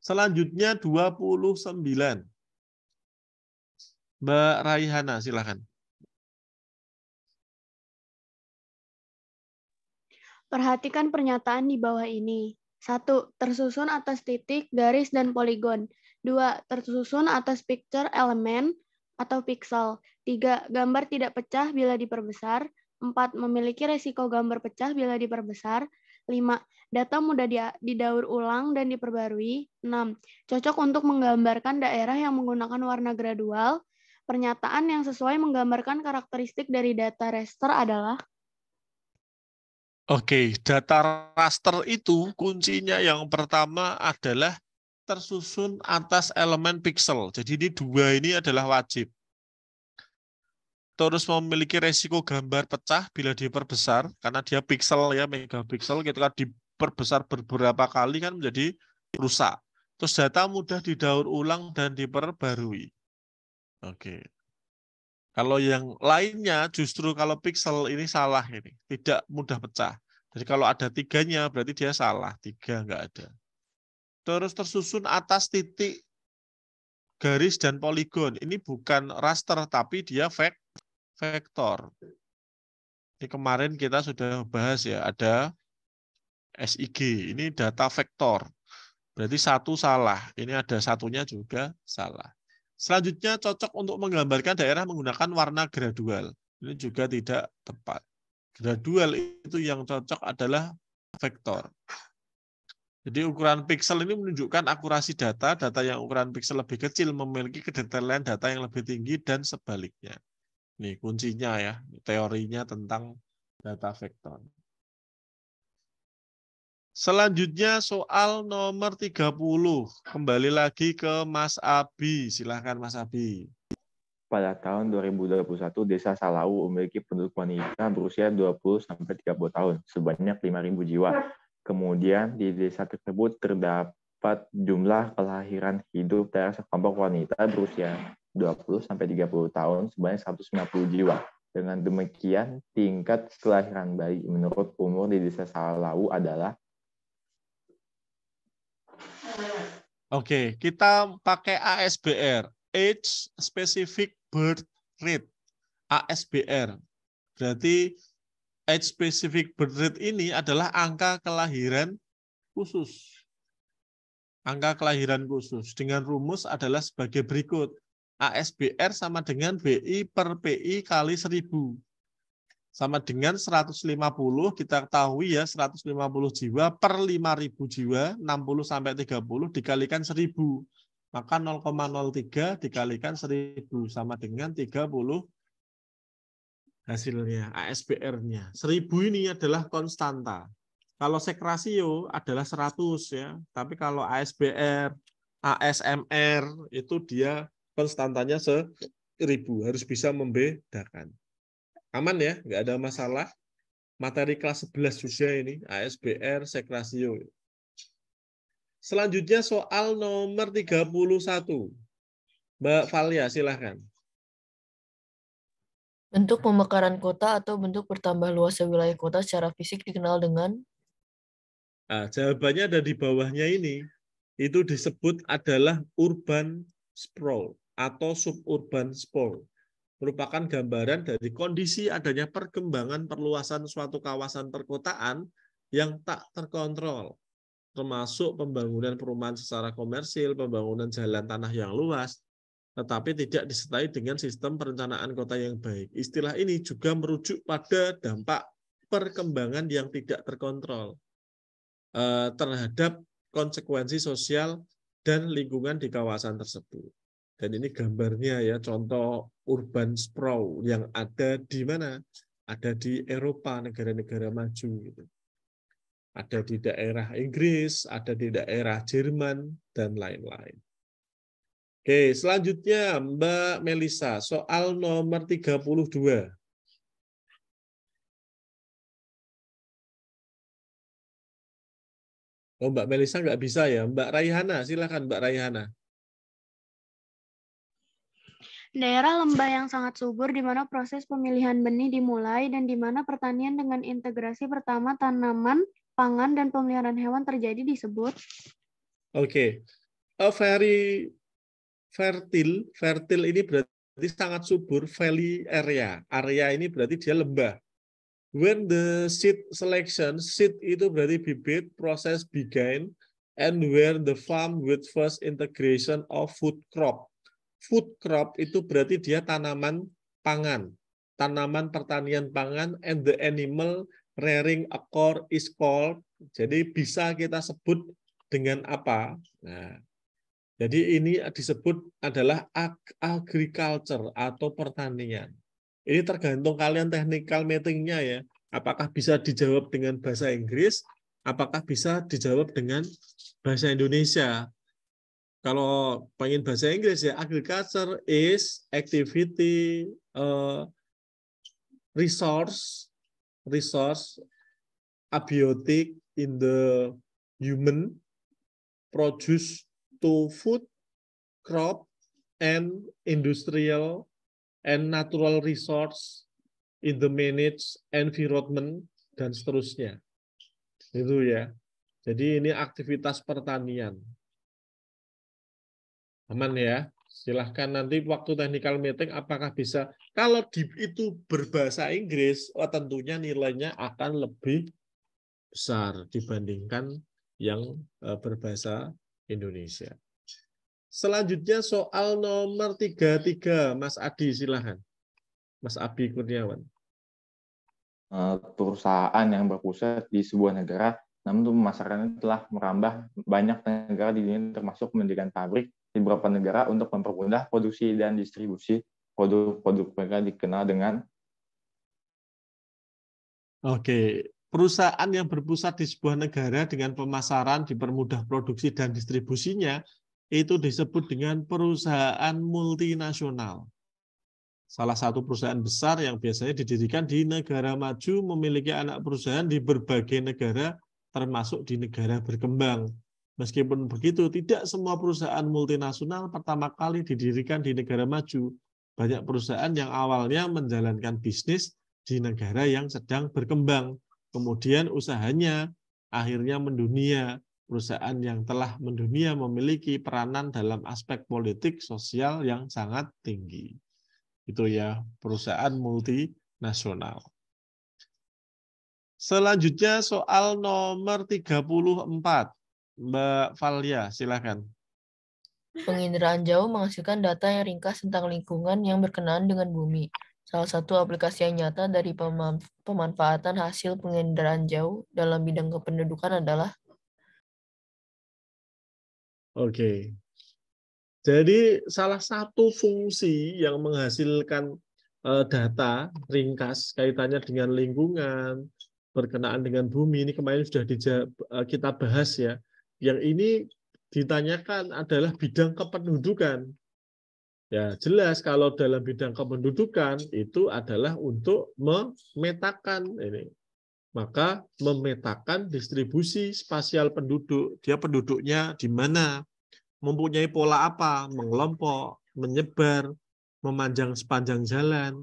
Selanjutnya 29. Mbak Raihana, silakan. Perhatikan pernyataan di bawah ini. 1. Tersusun atas titik, garis, dan poligon. 2. Tersusun atas picture element atau pixel. 3. Gambar tidak pecah bila diperbesar. 4. Memiliki resiko gambar pecah bila diperbesar. 5. Data mudah didaur ulang dan diperbarui. 6. Cocok untuk menggambarkan daerah yang menggunakan warna gradual. Pernyataan yang sesuai menggambarkan karakteristik dari data raster adalah Oke, data raster itu kuncinya yang pertama adalah tersusun atas elemen pixel. Jadi ini 2 ini adalah wajib. terus memiliki resiko gambar pecah bila diperbesar, karena dia piksel ya, megapiksel, ketika diperbesar beberapa kali kan menjadi rusak. Terus data mudah didaur ulang dan diperbarui. Oke. Kalau yang lainnya justru kalau piksel ini salah ini, tidak mudah pecah. Jadi kalau ada 3-nya berarti dia salah, 3 nggak ada. Terus tersusun atas titik, garis, dan poligon. Ini bukan raster, tapi dia vektor. Ini kemarin kita sudah bahas ya, ada SIG, ini data vektor. Berarti 1 salah, ini ada 1-nya juga salah. Selanjutnya cocok untuk menggambarkan daerah menggunakan warna gradual. Ini juga tidak tepat. Gradual itu yang cocok adalah vektor. Jadi ukuran piksel ini menunjukkan akurasi data. Data yang ukuran piksel lebih kecil memiliki kedetailan data yang lebih tinggi dan sebaliknya. Ini kuncinya ya, teorinya tentang data vektor. Selanjutnya soal nomor 30. Kembali lagi ke Mas Abi. Silahkan Mas Abi. Pada tahun 2021, Desa Salau memiliki penduduk wanita berusia 20-30 tahun, sebanyak 5.000 jiwa. Kemudian di desa tersebut terdapat jumlah kelahiran hidup dari sekelompok wanita berusia 20-30 tahun, sebanyak 150 jiwa. Dengan demikian, tingkat kelahiran bayi menurut umur di Desa Salau adalah. Oke, kita pakai ASBR, Age Specific Birth Rate, ASBR. Berarti Age Specific Birth Rate ini adalah angka kelahiran khusus. Angka kelahiran khusus dengan rumus adalah sebagai berikut. ASBR sama dengan BI per PI kali 1000. Sama dengan 150, kita ketahui ya 150 jiwa per 5.000 jiwa, 60-30 dikalikan 1000. Maka 0,03 dikalikan 1000 sama dengan 30 hasilnya, ASBR-nya. 1000 ini adalah konstanta. Kalau sek rasio adalah 100 ya, tapi kalau ASBR, ASMR itu dia konstantanya 1000, harus bisa membedakan. Aman ya, nggak ada masalah. Materi kelas 11 juga ini, ASBR, sek rasio. Selanjutnya soal nomor 31. Mbak Valia, silahkan. Bentuk pemekaran kota atau bentuk bertambah luasnya wilayah kota secara fisik dikenal dengan? Nah, jawabannya ada di bawahnya ini. Itu disebut adalah urban sprawl atau suburban sprawl. Merupakan gambaran dari kondisi adanya perkembangan perluasan suatu kawasan perkotaan yang tak terkontrol, termasuk pembangunan perumahan secara komersil, pembangunan jalan tanah yang luas, tetapi tidak disertai dengan sistem perencanaan kota yang baik. Istilah ini juga merujuk pada dampak perkembangan yang tidak terkontrol terhadap konsekuensi sosial dan lingkungan di kawasan tersebut. Dan ini gambarnya ya, contoh urban sprawl yang ada di mana? Ada di Eropa, negara-negara maju gitu. Ada di daerah Inggris, ada di daerah Jerman, dan lain-lain. Oke, selanjutnya Mbak Melisa, soal nomor 32. Oh, Mbak Melisa nggak bisa ya. Mbak Raihana, silakan Mbak Raihana. Daerah lembah yang sangat subur di mana proses pemilihan benih dimulai dan di mana pertanian dengan integrasi pertama tanaman, pangan, dan pemeliharaan hewan terjadi disebut. Oke. A very fertile. Fertile ini berarti sangat subur. Valley area. Area ini berarti dia lembah. When the seed selection, seed itu berarti bibit, proses began, and where the farm with first integration of food crop. Food crop itu berarti dia tanaman pangan, tanaman pertanian pangan, and the animal rearing occur is called. Jadi bisa kita sebut dengan apa? Nah, jadi ini disebut adalah agriculture atau pertanian. Ini tergantung kalian technical meetingnya ya. Apakah bisa dijawab dengan bahasa Inggris? Apakah bisa dijawab dengan bahasa Indonesia? Kalau pengen bahasa Inggris ya, agriculture is activity resource abiotic in the human produce to food, crop, and industrial and natural resource in the managed environment, dan seterusnya. Itu ya. Jadi ini aktivitas pertanian. Aman ya. Silahkan nanti waktu technical meeting apakah bisa. Kalau itu berbahasa Inggris, tentunya nilainya akan lebih besar dibandingkan yang berbahasa Indonesia. Selanjutnya soal nomor 33, Mas Adi, silahkan. Mas Abi Kurniawan. Perusahaan yang berpusat di sebuah negara, namun pemasarannya telah merambah banyak negara di dunia, termasuk mendirikan pabrik di beberapa negara untuk mempermudah produksi dan distribusi produk-produk mereka dikenal dengan. Oke, perusahaan yang berpusat di sebuah negara dengan pemasaran dipermudah produksi dan distribusinya itu disebut dengan perusahaan multinasional. Salah satu perusahaan besar yang biasanya didirikan di negara maju memiliki anak perusahaan di berbagai negara, termasuk di negara berkembang. Meskipun begitu, tidak semua perusahaan multinasional pertama kali didirikan di negara maju. Banyak perusahaan yang awalnya menjalankan bisnis di negara yang sedang berkembang. Kemudian usahanya akhirnya mendunia. Perusahaan yang telah mendunia memiliki peranan dalam aspek politik sosial yang sangat tinggi. Itu ya, perusahaan multinasional. Selanjutnya soal nomor 34. Mbak Valia, silakan. Penginderaan jauh menghasilkan data yang ringkas tentang lingkungan yang berkenaan dengan bumi. Salah satu aplikasi yang nyata dari pemanfaatan hasil penginderaan jauh dalam bidang kependudukan adalah. Oke. Jadi salah satu fungsi yang menghasilkan data ringkas kaitannya dengan lingkungan, berkenaan dengan bumi, ini kemarin sudah kita bahas ya. Yang ini ditanyakan adalah bidang kependudukan. Ya, jelas kalau dalam bidang kependudukan itu adalah untuk memetakan ini. Maka memetakan distribusi spasial penduduk. Dia penduduknya di mana? Mempunyai pola apa, mengelompok, menyebar, memanjang sepanjang jalan.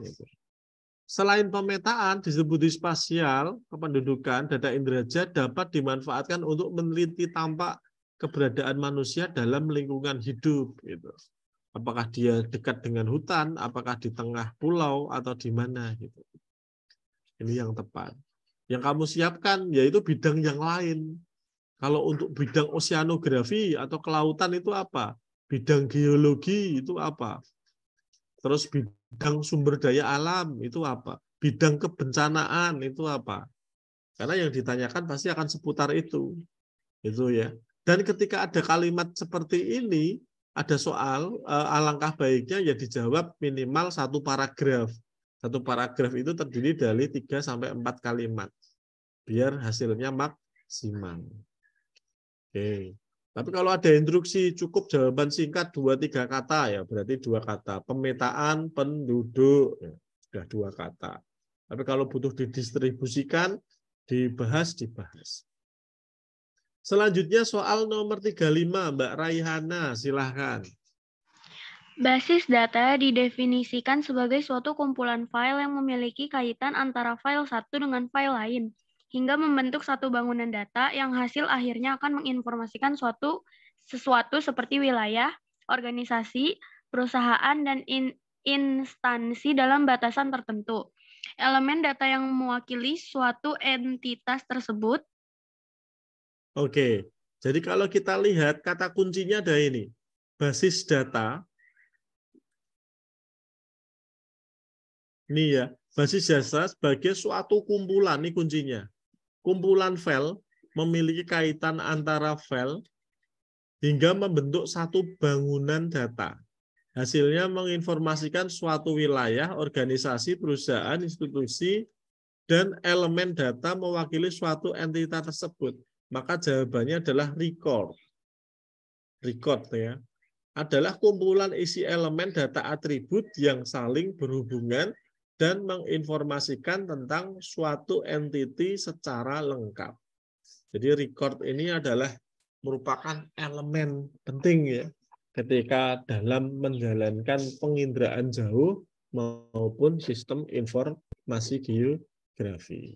Selain pemetaan, distribusi spasial kependudukan, data inderaja dapat dimanfaatkan untuk meneliti tampak keberadaan manusia dalam lingkungan hidup. Apakah dia dekat dengan hutan, apakah di tengah pulau, atau di mana. Ini yang tepat. Yang kamu siapkan yaitu bidang yang lain. Kalau untuk bidang oseanografi atau kelautan itu apa? Bidang geologi itu apa? Terus bidang sumber daya alam itu apa? Bidang kebencanaan itu apa? Karena yang ditanyakan pasti akan seputar itu. Itu ya. Dan ketika ada kalimat seperti ini, ada soal, alangkah baiknya ya dijawab minimal satu paragraf. Satu paragraf itu terdiri dari 3-4 kalimat. Biar hasilnya maksimal. Oke. Tapi kalau ada instruksi cukup jawaban singkat 2-3 kata ya berarti 2 kata. Pemetaan penduduk ya, sudah 2 kata. Tapi kalau butuh didistribusikan, dibahas. Selanjutnya soal nomor 35, Mbak Raihana, silahkan. Basis data didefinisikan sebagai suatu kumpulan file yang memiliki kaitan antara file satu dengan file lain, hingga membentuk satu bangunan data yang hasil akhirnya akan menginformasikan sesuatu seperti wilayah, organisasi, perusahaan, dan instansi dalam batasan tertentu. Elemen data yang mewakili suatu entitas tersebut. Oke, jadi kalau kita lihat kata kuncinya ada ini, basis data. Ini ya, basis data sebagai suatu kumpulan, ini kuncinya. Kumpulan file memiliki kaitan antara file hingga membentuk satu bangunan data. Hasilnya menginformasikan suatu wilayah, organisasi, perusahaan, institusi, dan elemen data mewakili suatu entitas tersebut. Maka jawabannya adalah record. Record ya, adalah kumpulan isi elemen data atribut yang saling berhubungan dan menginformasikan tentang suatu entity secara lengkap. Jadi record ini adalah merupakan elemen penting ya ketika dalam menjalankan penginderaan jauh maupun sistem informasi geografi.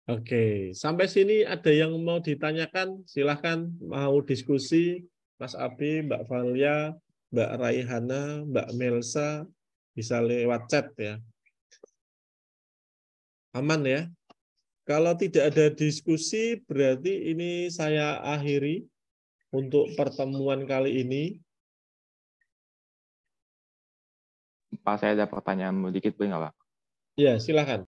Oke, sampai sini ada yang mau ditanyakan? Silahkan mau diskusi, Mas Abi, Mbak Valia, Mbak Raihana, Mbak Melsa, bisa lewat chat ya. Aman ya? Kalau tidak ada diskusi, berarti ini saya akhiri untuk pertemuan kali ini. Pak, saya ada pertanyaan dikit, boleh nggak, Pak? Ya, silakan.